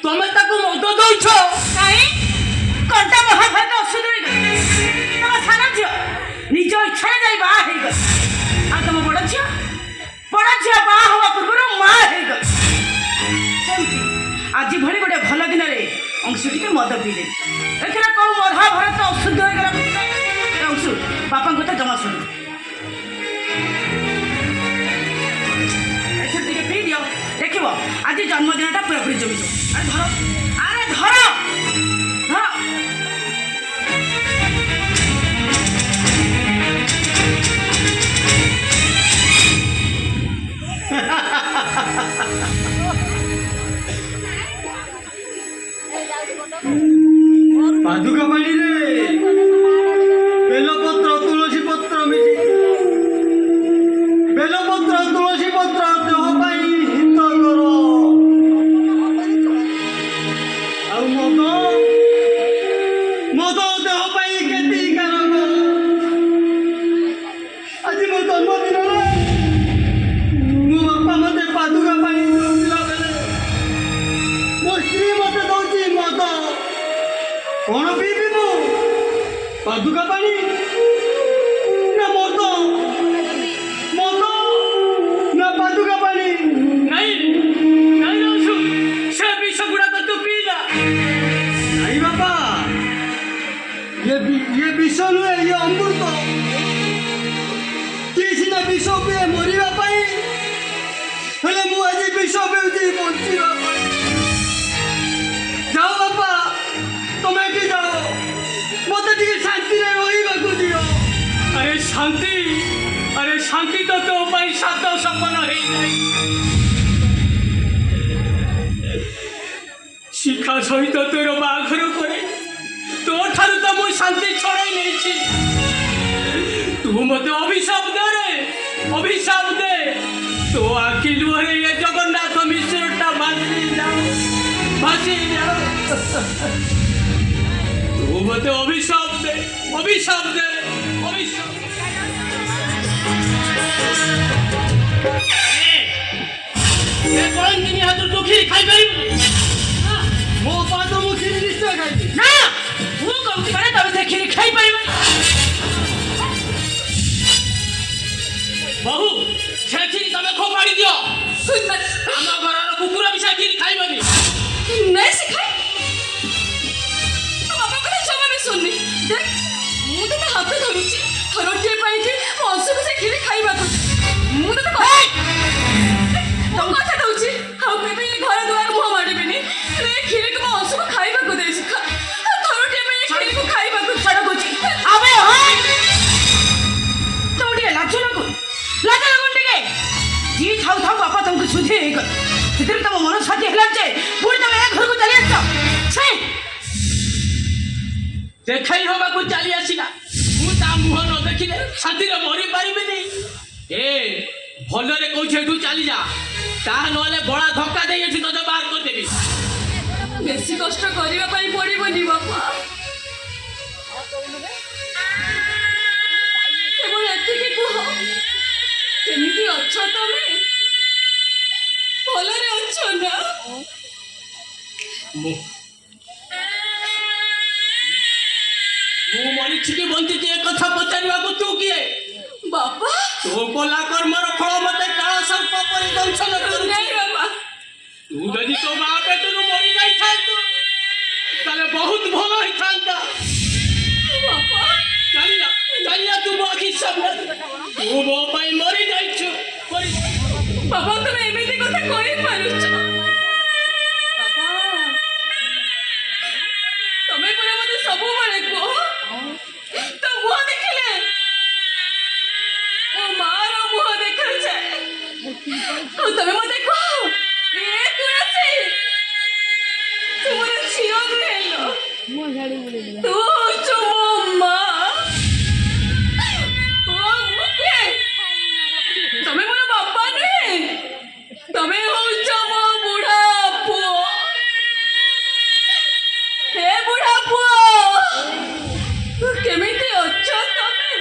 ତମେ ତାକୁ ମଦ ଦଉଛ କାଇଁ କଣ୍ଟା ମହାଭାରତ ଅସୁନ୍ଦରୀ ତମ ସାନ ଝିଅ ନିଜ ଇଚ୍ଛାରେ ଯାଇ ବାହା ହେଇଗଲ ଆଉ ତମ ବଡ଼ ଝିଅ ବାହା ହବା ପୂର୍ବରୁ ମା ହେଇଗଲ ସେମିତି ଆଜି ଭଳି ଗୋଟେ ଭଲ ଦିନରେ ଅଂଶୁ ଟିକେ ମଦ ପିଇଦେବି ଦେଖିଲା କୋଉ ମହାଭାରତ ଅଶୁଦ୍ଧ ହେଇଗଲା ଅଂଶୁ ବାପାଙ୍କ କଥା ଜମା ଶୁଣୁ ଏଥିରେ ଟିକେ ପିଇ ଦିଅ ଦେଖିବ ଆଜି ଜନ୍ମଦିନଟା ପୁରାପୁରି ଜମିଯିବ ଆରେ ଧର ଧର ପାଦୁକା ପାଣିରେ ବେଲପତ୍ର ତୁଳସୀ ପତ୍ର ମିଶିଛି ବେଲପତ୍ର ତୁଳସୀ ପତ୍ର ଦେହ ପାଇଁ ହିତକର ଆଉ ମଦ ଦେହ ପାଇଁ କ୍ଷତିକାରକ ଆଜି ମୋ ଜନ୍ମଦିନରେ ମୋ ବାପା ମତେ ପାଦୁକା ପାଣି ଦେଉଥିଲା ବେଳେ ମୋ ସ୍ତ୍ରୀ ମତେ ଦଉଛି ମଦ କ'ଣ ପିଇବି ମୁଁ ପାଦୁକା ପାଣି ନା ମଦ ନା ପାଦୁକା ପାଣି ନାଇଁ ନାଇଁ ଅଂଶୁ ସେ ବିଷ ଗୁଡ଼ାକ ତୁ ପିଇଲା ନାଇଁ ବାପା ଇଏ ବିଷ ନୁହେଁ ଇଏ ଅମୃତ କିଏ ସିନା ବିଷ ପିଏ ମରିବା ପାଇଁ ହେଲେ ମୁଁ ଆଜି ବିଷ ପିଉଛି ବଞ୍ଚିବା ପାଇଁ ଯାଅ ବାପା ତମେ ଏଠି ଯାଅ ମତେ ଟିକେ ଶାନ୍ତିରେ ରହିବାକୁ ଦିଅ ଆରେ ଶାନ୍ତି ତ ତୋ ପାଇଁ ସାତ ସପନ ହେଇଯାଇ ଶିଖା ସହିତ ତୋର ବାହାଘର করে ତୋ ଠାରୁ ତ ମୁଁ ଶାନ୍ତି ଛଡ଼େଇ ନେଇଛି ତୁ ମତେ ଅଭିଶାପ ଦେ ତୋ ଆଖି ଲୁହରେ ଏ ଜଗନ୍ନାଥ ମିଶ୍ରଟା ଭାସି ଯାଉ ତୁ ମତେ ଅଭିଶାପ ଦେ କଳଙ୍କିନୀ ହାତରୁ ତୁ କ୍ଷୀରି ଖାଇପାରିବୁ ମୋ ପାଦ ମୁଁ କ୍ଷୀରି ନିଶ୍ଚୟ ଖାଇବି ନା ମୁଁ କହୁଛି ମାନେ ତମେ ସେ କ୍ଷୀରି ଖାଇପାରିବନି ତମେ ଖୋପାଡ଼ି ଦିଅ ଆମ ଘରର କୁକୁର ମିଶା କ୍ଷୀରି ଖାଇବନି। नहीं सिखाई तो बाबा को जमा भी सुननी देख मु तो हाथ धरुची थरोटे पाई कि अंशु को से खीरी खाइबा को मु तो कथा दउची हाउ केबे घर दुआर मुह मारिबिनी रे खीरी को अंशु को खाइबा को देसी थरोटे में खीरी को खाइबा को छड़ कोची अबे होय तोड़ी लाजो लगो टिके जी थाउ थाउ बापा तुमको सुझे कर सितिर तम मन साथी हला जे पुणी तम ए घर को चली आछ छे देखाई होबा को चली आसीला मु ता मुह न देखिले शांतिरे मरि पारिबिनी ए भलरे कहू एठू चली जा ता नले बड़ा धक्का दे एठू तो बाहर कर देबी। बेसी कष्ट करिवा पई पड़िबनी बापा केवल एतिके कुह केमिति अछ तमे भलरे अछ ना मु मरिछि कि बंचिछि ए कथा पचारिबा को तू किए बापा तो कोला कर्मर फल मते काळ सर्प परि दंशन करू नहीं बापा तू जदि तो मां पेटरू मरि जाई थांतु ताले बहुत भलो होई थांता। बापा चलिया तू बाकी सब तू मो पई मरि जाइछु बाबा तुम एमिति कथा कहि पारुछ बाबा तमे पुरा मते सब बळे को तो मुह देखिले ओ मार मुह देखल जाए ओ तमे मते को ए तुलसी तुमरे छियो हेलो मो झाड़ी बोले तू चुमो मां ओ मुके तमे मोर बापा ने तमे होउछ मो बुढ़ा पुओ हे बुढ़ा पुओ तू केमिति अछ तमे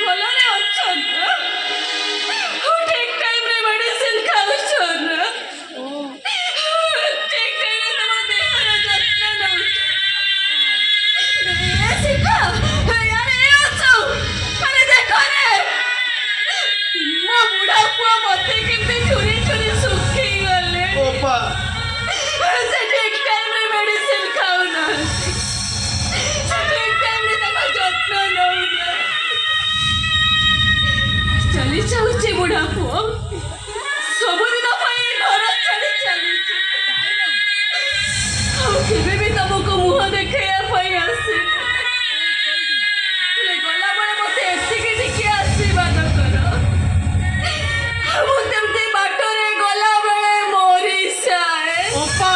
भलरे अछ ना हो ठीक टाइम रे मेडिसिन खाउछ ना ठीक टाइम रे तम देहर जत्न नउछ ए सिखा यार ए अछ अरे देखो रे मो बुढ़ा पुआ मते केमते छुरी छुरी सुखी गले ओपा से ठीक टाइम रे मेडिसिन खाऊ ना ठीक टाइम रे तक जत्न नउ ना चली जाउची बुढ़ा पुआ सब दिन पई घर चली चली आउ केबे भी तमको मुह देखैया पई आसी गला बळे मते एतिकी टिके आशीर्वाद करो मु तेमते बाटरे गला बळे मोरी जाए ओपा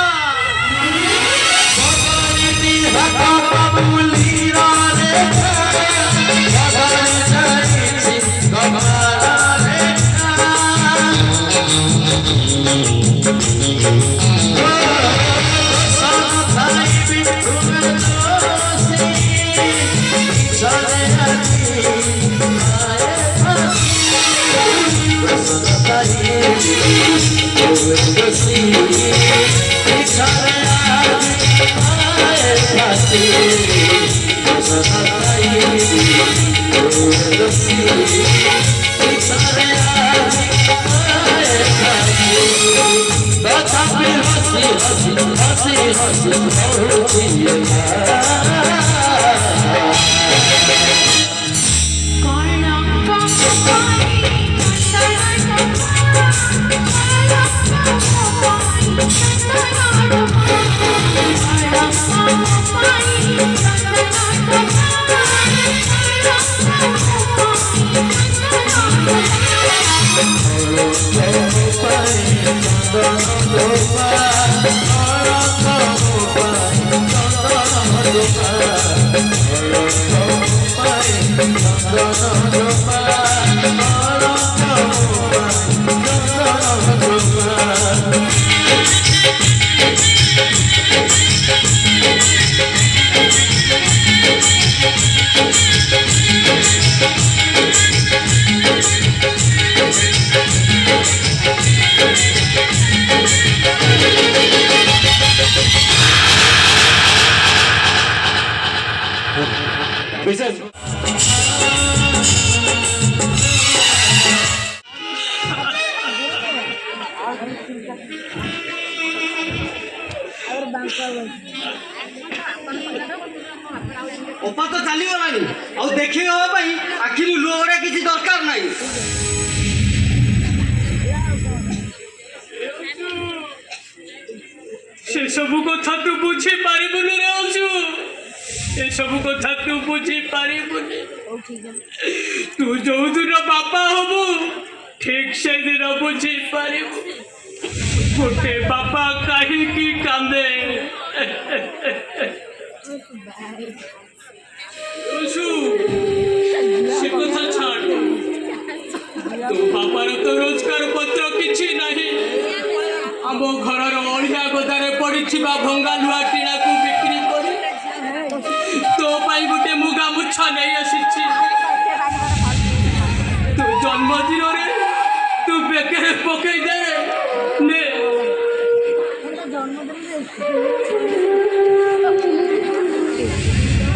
Thank you. ଅପା ତ ଚାଲିଗଲାଣି ଆଉ ଦେଖେଇ ହେବା ପାଇଁ ଆଖିରୁ ଲୁହ ଗୁଡ଼ା କିଛି ଦରକାର ନାହିଁ। ସେ ସବୁ କଥା ତୁ ବୁଝି ପାରିବୁନି ରେ ଅଂଶୁ। ଏ ସବୁ କଥା ତୁ ବୁଝି ପାରିବୁନି। ତୁ ଯୋଉଦିନ ବାପା ହବୁ ଠିକ ସେଦିନ ବୁଝି ପାରିବୁ ଗୋଟେ ବାପା କାହିଁକି କାନ୍ଦେ। ଅଂଶୁ ସେ କଥା ଛାଡ଼। ତୋ ବାପାର ତ ରୋଜଗାର ପତ୍ର କିଛି ନାହିଁ। ଆମ ଘରର ଅଳିଆ ଗଦାରେ ପଡ଼ିଥିବା ଭଙ୍ଗା ଲୁହା ଟିଣାକୁ ବିକ୍ରି କରି ତୋ ପାଇଁ ଗୋଟେ ମୁଁ ଗାମୁଛା ନେଇ ଆସିଛି। ତୋ ଜନ୍ମଦିନରେ ତୁ ବେକରେ ପକେଇ ଦେ। ନେ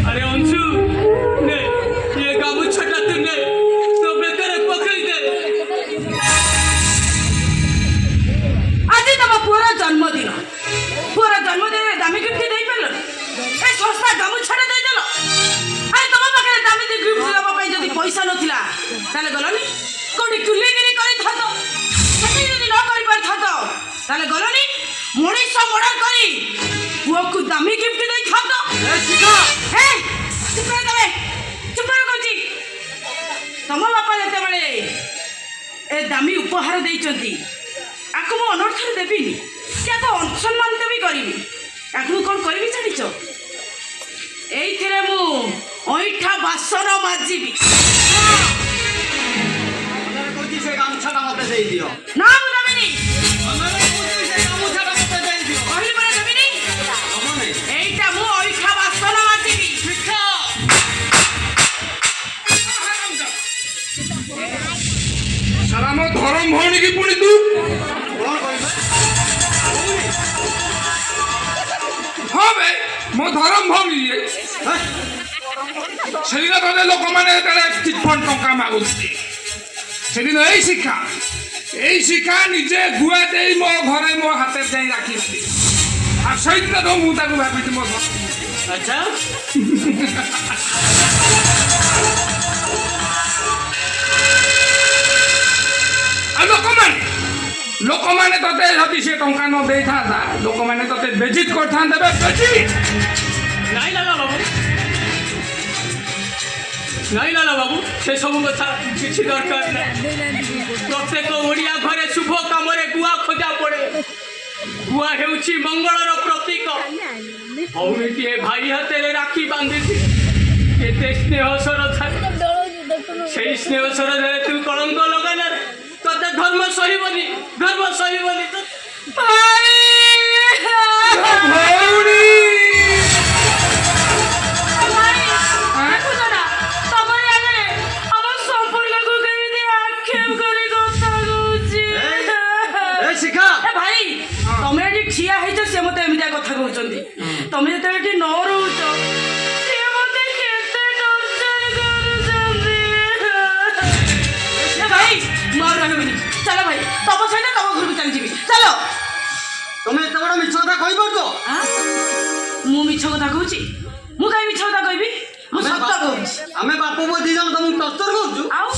ଆରେ ଅଂଶୁ ନେ ଏ ଗାମୁଛାଟା ତୁ ନେ ତୋ ବେକରେ ପକେଇ ଦେ। ଆଜି ତମ ପୁଅର ଜନ୍ମଦିନ। ପୁଅର ଜନ୍ମଦିନରେ ଦାମୀ ଗିଫ୍ଟ ଦେଇପାରିଲ? ଏ ଶସ୍ତା ଗାମୁଛାଟା ଦେଇଦେଲ। ଆରେ ତମ ପାଖରେ ଦାମୀ ଗିଫ୍ଟ ଦେବା ପାଇଁ ଯଦି ପଇସା ନଥିଲା ତାହେଲେ ଗଲନି କୋଉଠି ଚୁଲିଗିରି କରିଥାନ୍ତ। ସେତିକି ଯଦି ନ କରିପାରିଥାନ୍ତ ତାହେଲେ ଗଲନି ମଣିଷ ମର୍ଡର କରି ପୁଅକୁ ଦାମୀ ଗିଫ୍ଟ ଦେଇଥାନ୍ତ। ଚୁପ ରହ କହୁଛି। ତମ ବାପା ଯେତେବେଳେ ଏ ଦାମୀ ଉପହାର ଦେଇଛନ୍ତି ଆକୁ ମୁଁ ଅନର୍ଥରେ ଦେବିନି କି ଆକୁ ଅସମ୍ମାନ ଦେବି କରିବି। ଆକୁ ମୁଁ କ'ଣ କରିବି ଜାଣିଛ? ଏଇଥିରେ ମୁଁ ଅଇଁଠା ବାସନ ମାଜିବି। କହୁଛି ସେ ଗାମୁଛାଟା ମତେ ଦେଇଦିଅ। ନା ମୁଁ ଦେବିନି। ସେ ଗାମୁଛାଟା ମତେ ଦେଇଦିଅ। କହିଲି ପରା ଦେବିନି। এইটা ମୁଁ ଅଇଁଠା ବାସନ ମାଜିବି। ସାରା ମୋ ଧରମ ଭଉଣୀ କି ପୁଣି ତୁ କ'ଣ କହିବେ? ହଁ ବେ ମୋ ଧରମ ଭଉଣୀ ଇଏ ସେଦିନ ତତେ ଲୋକମାନେ ଯେତେବେଳେ ଚିଟଫଣ୍ଡ ଟଙ୍କା ମାଗୁଛନ୍ତି ସେଦିନ ଏଇ ଶିକ୍ଷା ନିଜେ ଗୁଆ ଦେଇ ମୋ ଘରେ ମୋ ହାତରେ ଯାଇ ରାଖିଛନ୍ତି। ଆଉ ସେଇଦିନ ତ ମୁଁ ତାକୁ ଭାବିଛି ମୋ ଆଚ୍ଛା ଆଉ ଲୋକମାନେ ତତେ ଯଦି ସେ ଟଙ୍କା ନ ଦେଇଥାନ୍ତା ଲୋକମାନେ ତତେ ବେଜିତ କରିଥାନ୍ତେ। ନାଇଁ ଲାଲା ବାବୁ ସେ ସବୁ କଥା କିଛି ଦରକାର ନାହିଁ। ପ୍ରତ୍ୟେକ ଓଡ଼ିଆ ଘରେ ଶୁଭ କାମରେ ଗୁଆ ଖୋଜା ପଡ଼େ। ଗୁଆ ହେଉଛି ମଙ୍ଗଳର ପ୍ରତୀକ। ଭଉଣୀଟିଏ ଭାଇ ହାତରେ ରାକ୍ଷୀ ବାନ୍ଧିଛି କେତେ ସ୍ନେହ ସର ଥାଏ। ସେଇ ସ୍ନେହ ସରରେ ତୁ କଳଙ୍କ ଲଗାନା ତତେ ଧର୍ମ ସହିବନି। ଭଉଣୀ ତମେ ଏଠି ଠିଆ ହେଇଛ ସେ ମତେ ଏମିତିଆ କଥା କହୁଛନ୍ତି। ତମେ ଯେତେବେଳେ ଏଠି ନ ରହୁଛ ସେ ମତେ କେତେ ଟର୍ଚର କରୁଛନ୍ତି। ଭାଇ ମୁଁ ଆଉ ରହିବିନି। ଚାଲ ଭାଇ ତମ ସହିତ ତମ ଘରକୁ ଚାଲିଯିବି। ଚାଲ। ତମେ ଏତେ ବଡ଼ ମିଛ କଥା କହିପାରୁଛ? ମୁଁ ମିଛ କଥା କହୁଛି? ମୁଁ କାହିଁ ମିଛ କଥା କହିବି? ମୁଁ ସତ କହୁଛି। ଆମେ ବାପ ପୁଅ ଦି ଜଣ ତମକୁ ଟର୍ଚର କରୁଛୁ। ଆଉ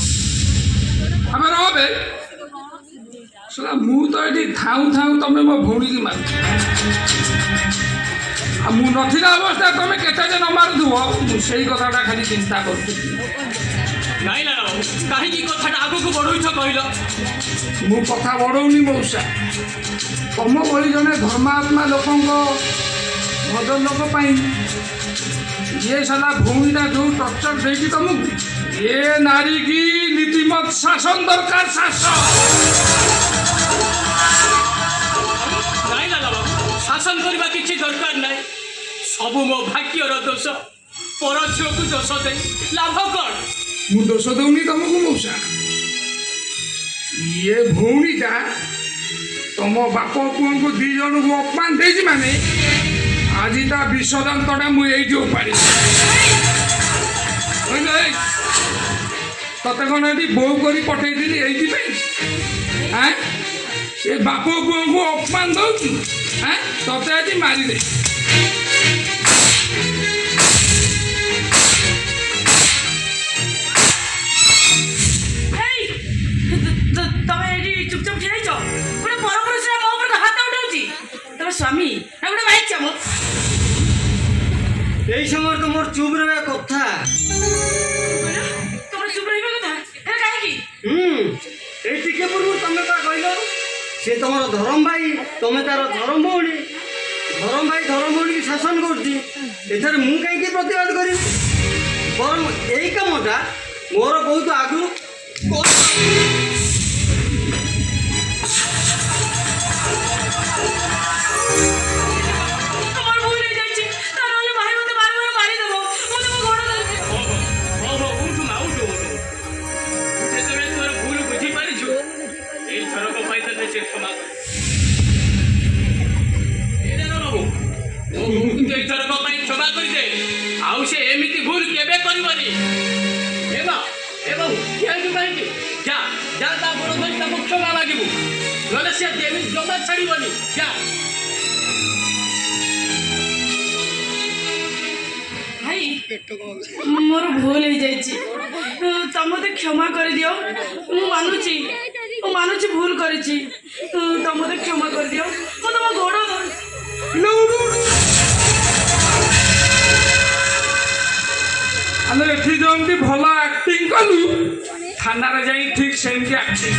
ଆମେ ରହବେ ଶୁଣ ମୁଁ ତ ଏଠି ଥାଉ ତମେ ମୋ ଭଉଣୀକି ମାରୁଛ। ଆଉ ମୁଁ ନଥିଲା ଅବସ୍ଥା ତମେ କେତେ ଯେ ନ ମାରୁଥିବ ମୁଁ ସେଇ କଥାଟା ଖାଲି ଚିନ୍ତା କରୁଥିଲି। ନାଇଁ ଲାଲା ବାବୁ କାହିଁକି କଥାଟା ଆଗକୁ ବଢ଼ଉଛ କହିଲ? ମୁଁ କଥା ବଢ଼ଉନି ମଉସା। ତମ ଭଳି ଜଣେ ଧର୍ମାତ୍ମା ଲୋକଙ୍କ ଭଦ୍ରଲୋକ ପାଇଁ ଇଏ ସାଲା ଭଉଣୀଟା ଯେଉଁ ଟର୍ଚର ଦେଇଛି ତମକୁ ଏ ନାରୀ କି ନୀତିମତ ଶାସନ ଦରକାର। ନାଇଁ ଲାଲା ବାବୁ ଶାସନ କରିବା କିଛି ଦରକାର ନାହିଁ। ସବୁ ମୋ ଭାଗ୍ୟର ଦୋଷ। ପର ଝିଅକୁ ଦୋଷ ଦେଇ ଲାଭ କ'ଣ? ମୁଁ ଦୋଷ ଦଉନି ତମକୁ ମଉସା। ଇଏ ଭଉଣୀଟା ତମ ବାପ ପୁଅଙ୍କୁ ଦି ଜଣଙ୍କୁ ଅପମାନ ଦେଇଛି ମାନେ ଆଜି ତା ବିଷଦାନ୍ତଟା ମୁଁ ଏଇଠି ଉପାଡ଼ିଛି। ତତେ କ'ଣ ଏଠି ବୋଉ କରି ପଠେଇଥିଲି ଏଇଥିପାଇଁ? ଏ ବାପ ପୁଅଙ୍କୁ ଅପମାନ ଦଉଛୁ? ତତେ ଆଜି ମାରିଦେ। ଚୁପଚାପ ଠିଆ ହେଇଛ ଗୋଟେ ପରପୁରୁଷର ମୋ ଉପରକୁ ହାତ ଉଠାଉଛି ତମ ସ୍ୱାମୀ ନା ଗୋଟେ ଭାଇ ଚାମ এই সময় তো মোর চুপ রহবা কথা ତମର ଚୁପ ରହିବା କଥା ହେଲେ କାହିଁକି এই টিকে পূর্ব তুমি পা কইল সে তোমার ধরম ভাই তুমি তার ধরম ভৌণী ধরম ভাই ধরম ভৌণীকে শাসন করছি এখানে মু কাইকি প্রতিবাদ করিবি বরং এই কামটা মোর বহুত আগুন আমার ভুল হয়ে যাচ্ছে তা নাহলে ভাই মতো বারবার মারি দেবো ও তোমার গোড় ধরছে ଉଠୁ ମା ଉଠୁ ଉଠୁ ଯେତେବେଳେ ତୋର ଭୁଲ ବୁଝିପାରିଛୁ ଏଇ ଥରକ ପାଇଁ ତତେ ସେ କ୍ଷମା ବାବୁ ମୋ ଭୁଲକୁ ଏଇ ଥରକ ପାଇଁ କ୍ଷମା କରିଦେ ଆଉ ସେ ଏମିତି ଭୁଲ କେବେ କରିବନି ଏ ବାବୁ କିଆନ୍ତୁ କାହିଁକି ଯା ଯା ତା ଗୋଡ଼ ଧରି ତାକୁ କ୍ଷମା ମାଗିବୁ ନହେଲେ ସେ ଏମିତି ଜମା ଛାଡ଼ିବନି ଯା ଭାଇ ମୋର ଭୁଲ ହେଇଯାଇଛି ତମେ ମତେ କ୍ଷମା କରିଦିଅ ମୁଁ ମାନୁଛି ଭୁଲ କରିଛି ତମେ ମତେ କ୍ଷମା କରିଦିଅ ମୁଁ ତମ ଗୋଡ଼ ଆମେ ଏଠି ଯେମିତି ଭଲ ଆକ୍ଟିଂ କଲୁ ଥାନାରେ ଯାଇ ଠିକ୍ ସେମିତି ଆକ୍ଟିଂ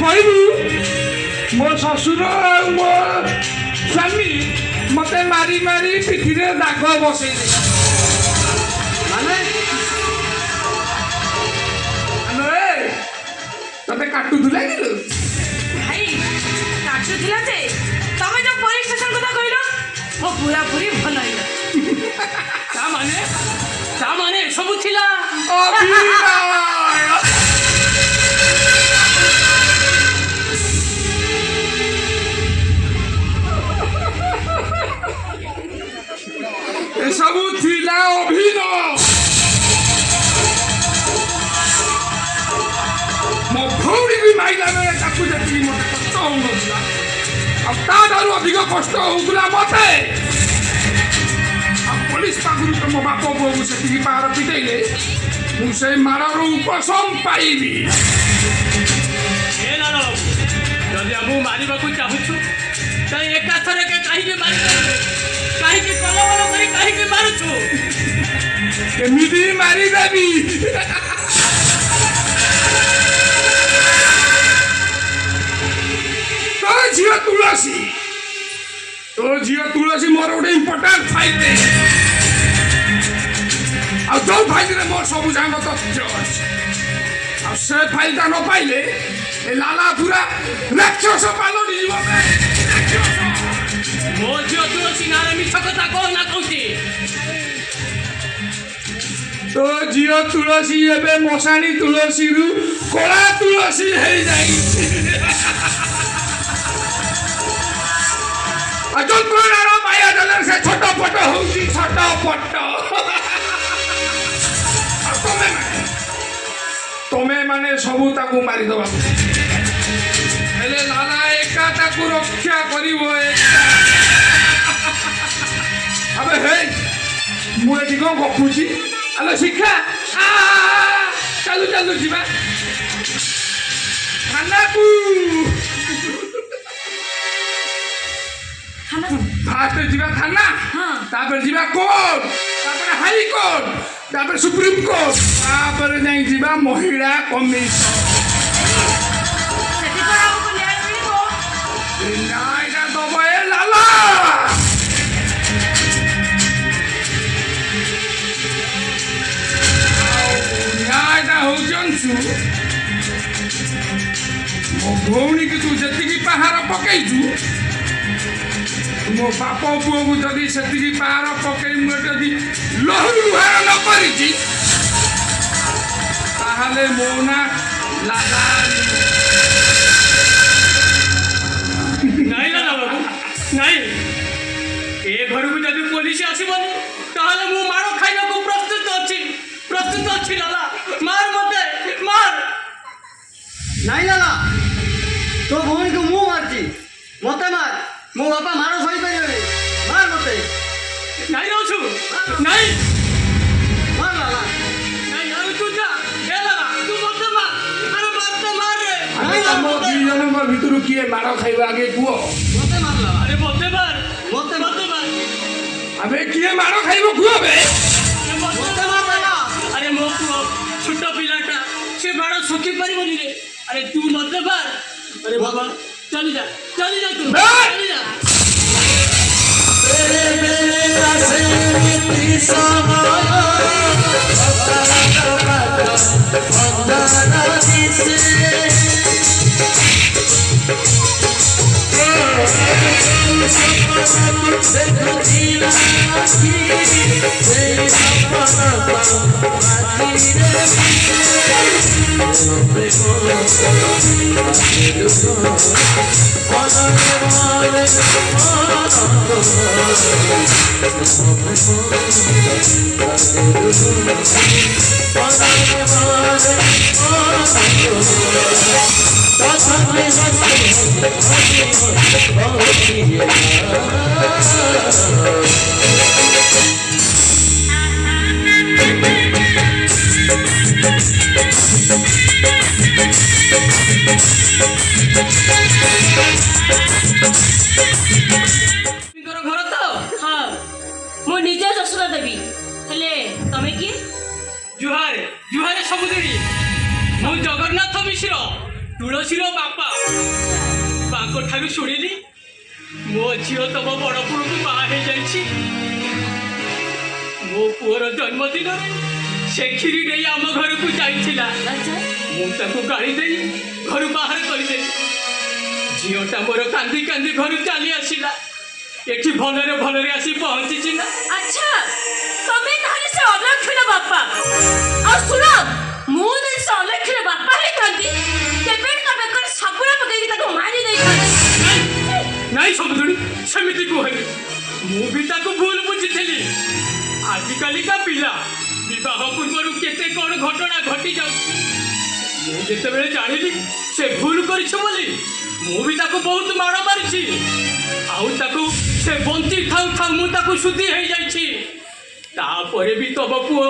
କହିବୁ ମୋ ଶ୍ୱଶୁର ଆଉ ମୋ ସ୍ୱାମୀ ମତେ ମାରି ମାରି ପିଠିରେ ଦାଗ ବସେଇଲେ মানে ଆଲୋ ତତେ କାଟୁଥିଲା କି ଭାଇ କାଟୁଥିଲା ଯେ ତମେ ଯୋଉ ପୋଲିସ ଷ୍ଟେସନ କଥା କହିଲ ମୋ ପୁରାପୁରି ଭଲ ହେଇଗଲା ତାମାନେ ଏସବୁ ଥିଲା ଏସବୁ ଥିଲା ଅଭିନୟ ମୋ ଭଉଣୀ ବି ମାଇଲା ବେଳେ ତାକୁ ଯେତିକି ମତେ କଷ୍ଟ ହଉନଥିଲା ଆଉ ତାଠାରୁ ଅଧିକ କଷ୍ଟ ହଉଥିଲା ମତେ ଆଉ ପୋଲିସ ପାଖରୁ ତ ମୋ ବାପ ପୁଅକୁ ସେତିକି ପାହାର ପିଟେଇଲେ ମୁଁ ସେଇ ମାଡ଼ରୁ ଉପଶମ ପାଇବି ଯଦି ଆମକୁ ମାରିବାକୁ ଚାହୁଁଛୁ ତାହେଲେ ଏକାଥରକେ କାହିଁକି ମାରିପାରିବେ କାହିଁକି କଲବଲ କରି କାହିଁକି ମାରୁଛୁ କେମିତି ମାରିଦେବି ତୋ ଝିଅ ତୁଳସୀ ମୋର ଗୋଟେ ଇମ୍ପୋର୍ଟାଣ୍ଟ ଫାଇଲ୍ ଆଉ ଯୋଉ ଫାଇଲ୍ରେ ମୋର ସବୁ ଯାକ ତଥ୍ୟ ଅଛି ଆଉ ସେ ଫାଇଲ୍ଟା ନ ପାଇଲେ ଏ ଲାଲା ପୁରା ରାକ୍ଷସ ପାଲଟି ଯିବ ମୋ ଝିଅ ତୁଳସୀ ନାଁରେ ମିଛ କଥା କହନା କହୁଛି ତୋ ଝିଅ ତୁଳସୀ ଏବେ ମଶାଣୀ ତୁଳସୀରୁ କଳା ତୁଳସୀ ହେଇଯାଇଛି ଯନ୍ତ୍ରଣାର ମାୟା ଦେଲେ ସେ ଛୋଟ ପଟ ହଉଛି ଛୋଟ ପଟ ତମେ ମାନେ ସବୁ ତାକୁ ମାରିଦେବାକୁ ହେଲେ ଲାଲା ଏକା ତାକୁ ରକ୍ଷା କରିବ ଆବେ ହେ ମୁଁ ଏଠି କ'ଣ ଗପୁଛି ଆଲୋ ଶିକ୍ଷା ଚାଲୁ ଚାଲୁ ଯିବା ଥାନାକୁ ଫାଷ୍ଟ ଯିବା ଥାନା ତାପରେ ଯିବା କୋର୍ଟ ତାପରେ ହାଇକୋର୍ଟ ତାପରେ ସୁପ୍ରିମକୋର୍ଟ ତାପରେ ଯାଇ ଯିବା ମହିଳା କମିଶନ ନ୍ୟାୟଟା ଦବ ଏ ଲାଲା ନ୍ୟାୟଟା ହଉଛି ଅଂଶୁ ମୋ ଭଉଣୀକି ତୁ ଯେତିକି ପାହାର ପକେଇଛୁ ମୋ ବାପ ପୁଅକୁ ଯଦି ସେତିକି ପାହାର ପକେଇ ମୁଁ ଯଦି ଲହୁରୁ ଲୁହାର ନ କରିଛି ତାହେଲେ ମୋ ନାଁ ଲାଲା ନାଇଁ ଲାଲା ବାବୁ ନାଇଁ ଏ ଘରକୁ ଯଦି ପୋଲିସ ଆସିବନି ତାହେଲେ ମୁଁ ମାଡ଼ ଖାଇବାକୁ ପ୍ରସ୍ତୁତ ଅଛି ଲାଲା ମାର ମତେ ମାର ନାଇଁ ଲାଲା ତୋ ଭଉଣୀକୁ ମୁଁ ମାରିଛି ମତେ ମାର ମୋ ବାପା ମାର ସହିପାରିବେନି ମାର ମତେ ନାଇଁ ଯାଉଛୁ ନାଇଁ ମାର ଲାଲା ନାଇଁ ଆଉ ତୁ ଯା ଏ ଲାଲା ତୁ କିଏ ମାଡ଼ ଖାଇବ ଆଗେ କୁହ? ମତେ ମାରଲା আরে বলতে পার মতে বলতে পার আবে কিଏ ମାଡ଼ ଖାଇବ କୁହ ବେ? আরে বলতে মতে মারলা আরে ମୋ ପୁଅ ଛୋଟ ପିଲାଟା ସେ ବାଡ଼ ଶୁଖି ପାରିବନି ରେ ଆରେ ତୁ ମତେ ପାର ଆରେ ବାବା ଚାଲି ଯା ତୁ ଚାଲି ଯା ଘର ତ ହଁ ମୁଁ ନିଜେ ଯଶୋଦା ଦେବି ହେଲେ ତମେ କିଏ? ଜୁହାରେ ଜୁହାରେ ସବୁଦିନ ମୁଁ ଜଗନ୍ନାଥ ମିଶ୍ର ତୁଳସୀର ବାପା ବାଙ୍କ ଠାରୁ ଶୁଣିଲି ମୋ ଝିଅ ତମ ବଡ଼ ପୁଅକୁ ବାହା ହେଇଯାଇଛି ମୋ ପୁଅର ଜନ୍ମଦିନରେ ସେ କ୍ଷୀରି ନେଇ ଆମ ଘରକୁ ଯାଇଥିଲା ଆଚ୍ଛା ମୁଁ ତାକୁ ଗାଳି ଦେଇ ଘରୁ ବାହାର କରିଦେଲି ଝିଅଟା ମୋର କାନ୍ଦି କାନ୍ଦି ଘରୁ ଚାଲି ଆସିଲା ଏଠି ଭଲରେ ଭଲରେ ଆସି ପହଞ୍ଚିଛି ନା ଆଚ୍ଛା ତମେ ତାହେଲେ ସେ ଅଲକ୍ଷୀର ବାପା ଆଉ ଶୁଣ ମୁଁ ଯଦି ସେ ଅଲକ୍ଷୀର ବାପା ହେଇଥାନ୍ତି ତେବେ ତମେ କଣ ସାବୁନ ପକେଇକି ତାକୁ ମାରି ଦେଇଥାନ୍ତି ନାଇଁ ସବୁଦିନ ସେମିତି କୁହନି ମୁଁ ବି ତାକୁ ଭୁଲ ବୁଝିଥିଲି ଆଜିକାଲିକା ପିଲା ବିବାହ ପୂର୍ବରୁ କେତେ କ'ଣ ଘଟଣା ଘଟି ଯାଉଛି ମୁଁ ଯେତେବେଳେ ଜାଣିଲି ସେ ଭୁଲ କରିଛ ବୋଲି ମୁଁ ବି ତାକୁ ବହୁତ ମାଡ଼ ମାରିଛି ଆଉ ତାକୁ ସେ ବଞ୍ଚି ଥାଉ ଥାଉ ମୁଁ ତାକୁ ଶୁଦ୍ଧି ହେଇଯାଇଛି ତାପରେ ବି ତମ ପୁଅ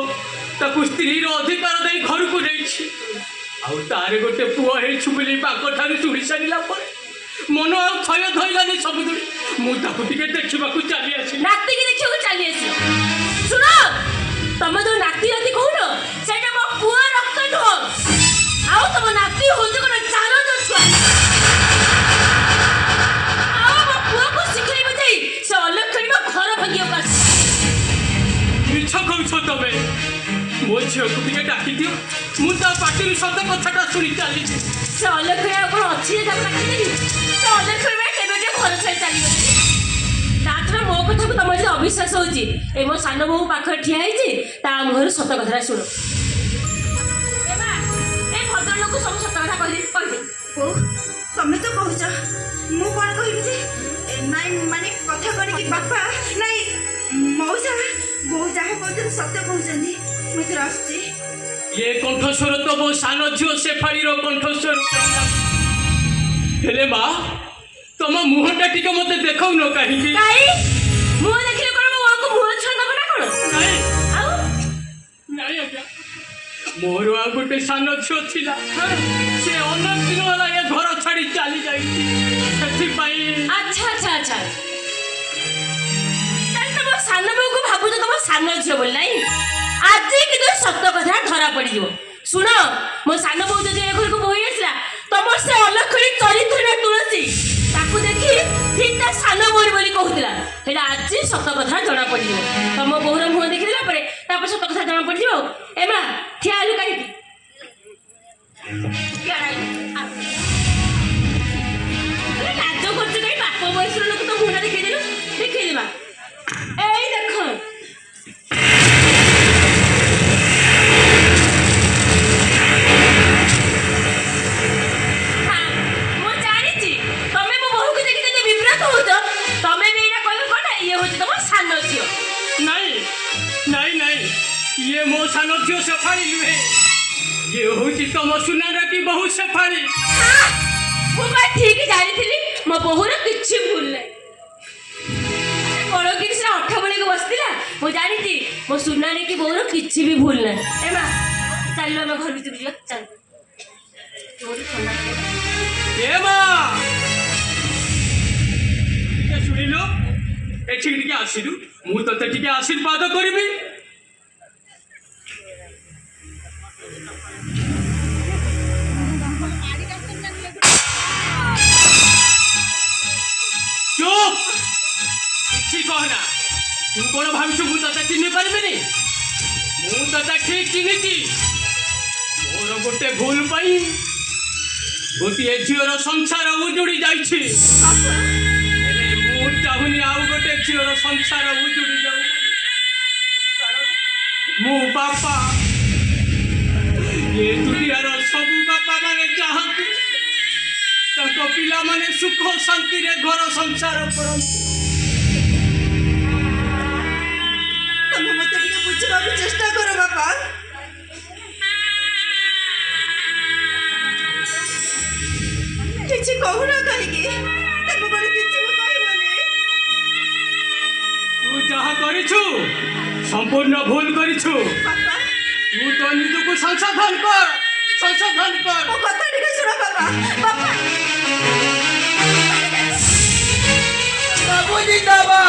ତାକୁ ସ୍ତ୍ରୀର ଅଧିକାର ଦେଇ ଘରକୁ ନେଇଛି ଆଉ ତାର ଗୋଟେ ପୁଅ ହେଇଛୁ ବୋଲି ତାଙ୍କ ଠାରୁ ଶୁଣି ସାରିଲା ପରେ ମନ ଆଉ ଥୟ ଧଇଲାନି ସବୁଦିନ ମୁଁ ତାକୁ ଟିକେ ଦେଖିବାକୁ ଚାଲି ଆସିଲି ନାତିକି ଦେଖିବାକୁ ଚାଲି ଆସିବ ଶୁଣ ତମେ ଯୋଉ ନାତି ନାତି କହୁନ ସେଇଟା ମୋ ପୁଅ ରକ୍ତ ନୁହଁ ଆଉ ତମ ନାତି ହଉଛି କଣ ଚାଲଦ ଛୁଆ ଆଉ ମୋ ପୁଅକୁ ଶିଖେଇବ ଯାଇ ସେ ଅଲକ୍ଷଣୀର ଘର ଭାଙ୍ଗିବାକୁ ଆସି ମିଛ କହୁଛ ତମେ ମୋ ଝିଅକୁ ଟିକେ ଡାକିଦିଅ ମୁଁ ତା ପାଟିରୁ ସତ କଥାଟା ଶୁଣି ଚାଲିଛି ସେ ଅଲକ୍ଷଣୀ ଆଉ କଣ ଅଛି ଯେ ତାକୁ ଡାକିଦେବି ସେ ଅଲକ୍ଷଣୀ ବେଳେ କେବେ ଟିକେ ଘର ଛାଡ଼ି ଚାଲିଗଲି ତା ଛଡ଼ା ମୋ କଥାକୁ ତମର ଯଦି ଅବିଶ୍ୱାସ ହଉଛି ଏ ମୋ ସାନ ବୋହୂ ପାଖରେ ଠିଆ ହେଇଛି ତା ମୁହଁରୁ ସତ କଥାଟା ଶୁଣ ଏ ମା ଏ ଭଦ୍ରଲୋକକୁ ସବୁ ସତ କଥା କହିଦେ ବୋଉ ତମେ ତ କହୁଛ ମୁଁ କ'ଣ କହିବି ଯେ ନାଇଁ ମାନେ କଥା କଣ କି ବାପା ନାଇଁ ମଉସା ବୋଉ ଯାହା କହୁଛନ୍ତି ସତ କହୁଛନ୍ତି ମୁଁ ଏଥର ଆସୁଛି ଏ କଣ୍ଠସ୍ୱର ତ ମୋ ସାନ ଝିଅ ଶେଫାଳିର କଣ୍ଠସ୍ୱର ହେଲେ ମା ତମ ମୁହଁଟା ଟିକେ ମତେ ଦେଖାଉନ କାହିଁକି କାଇଁ ମୁହଁ ଦେଖିଲେ କଣ ମୋ ବୋଉକୁ ମୁହଁ ଛୁଆ ଦେବ ନା କଣ ନାଇଁ ଆଉ ନାଇଁ ଆଜ୍ଞା ମୋର ଆଉ ଗୋଟେ ସାନ ଝିଅ ଥିଲା ସେ ଅନେକ ଦିନ ହେଲା ଏ ଘର ଛାଡ଼ି ଚାଲି ଯାଇଛି ସେଥିପାଇଁ ଆଚ୍ଛା ଆଚ୍ଛା ଆଚ୍ଛା ତାହେଲେ ତମ ସାନ ବୋଉକୁ ଭାବୁଛ ତମ ସାନ ଝିଅ ବୋଲି ନାଇଁ ଆଜି କିନ୍ତୁ ସତ କଥା ଧରା ପଡ଼ିଯିବ ଶୁଣ ମୋ ସାନ ବୋଉ ଯଦି ଏ ଘରକୁ ବୋହି ଆସିଲା ତମର ସେ ଅଲକ୍ଷଣୀ ଚରିତ୍ରରେ ତୁଳସୀ ତାକୁ ଦେଖି ଠିକ୍ ତା ସାନ ବୋଉ ବୋଲି କହୁଥିଲା ସେଇଟା ଆଜି ସତ କଥା ଜଣା ପଡ଼ିଯିବ ତମ ବୋଉର ମୁହଁ ଦେଖିଦେଲା ପରେ ତାପରେ ସତ କଥା ଜଣା ପଡ଼ିଯିବ ଏ ମା ଠିଆ ହେଲୁ କାହିଁକି ଲାଜ କରୁଛୁ କାହିଁ ବାପ ବୟସର ଲୋକ ତ ମୁହଁଟା ଦେଖେଇଦେଲୁ ଦେଖେଇଦେ ମା ଏଇ ଦେଖ ମୁଁ ଜାଣିଛି ତମେ ମୋ ବୋହୂକୁ ଦେଖି ଯଦି ବିବ୍ରତ ହଉଛ ତମେ ବି ଏଇଟା କହିବ କଣ ଇଏ ହଉଛି ତମ ସାନ ଝିଅ ନାଇଁ ନାଇଁ ନାଇଁ ଇଏ ମୋ ସାନ ଝିଅ ଶେଫାଳି ନୁହେଁ ଇଏ ହଉଛି ତମ ସୁନାର କି ବହୁ ଶେଫାଳି ମୁଁ ବା ଠିକ୍ ଜାଣିଥିଲି ମୋ ବୋହୂର କିଛି ଭୁଲ ନାହିଁ ବଳଗିରି ସେ ଅଠ ବେଳକୁ ବସିଥିଲା ମୁଁ ଜାଣିଛି ମୋ ସୁନାରେ କି ବୋଉର କିଛି ବି ଭୁଲ ନାହିଁ ଏ ମା ଚାଲିଲ ଆମେ ଘର ଭିତରକୁ ଯିବା ଚାଲ ଏ ମା ଏଠିକି ଟିକେ ଆସିଲୁ ମୁଁ ତତେ ଟିକେ ଆଶୀର୍ବାଦ କରିବି। ଚୁপ କିଛି କହନା। ତୁ କଣ ଭାବିଛୁ ମୁଁ ତତେ ଚିହ୍ନି ପାରିବିନି? ମୁଁ ତତେ ଠିକ ଚିହ୍ନିଛି। ମୋର ଗୋଟେ ଭୁଲ ପାଇଁ ଗୋଟିଏ ଝିଅର ସଂସାର ଉଜୁଡ଼ି ଯାଇଛି। ହେଲେ ମୁଁ ଚାହୁଁନି ଆଉ ଗୋଟେ ଝିଅର ସଂସାର ଉଜୁଡ଼ି ଯାଉ। କାରଣ ମୁଁ ବାପା। ଏ ଦୁନିଆର ସବୁ ବାପା ମାନେ ଚାହାନ୍ତି ତାଙ୍କ ପିଲାମାନେ ସୁଖ ଶାନ୍ତିରେ ଘର ସଂସାର କରନ୍ତି। ତମେ ମତେ ଟିକେ ବୁଝିବାକୁ ଚେଷ୍ଟା କର ବାପା। କିଛି କହୁନ କାହିଁକି? ତମେ କଣ କିଛି ବି କହିବନି? ତୁ ଯାହା କରିଛୁ ସମ୍ପୂର୍ଣ୍ଣ ଭୁଲ କରିଛୁ। ବାପା ତୁ ତ ନିଜକୁ ସଂଶୋଧନ କର, ସଂଶୋଧନ କର। ମୋ କଥା ଟିକେ ଶୁଣ ବାପା। ବାପା ବାବୁ ଜିନ୍ଦାବାଦ।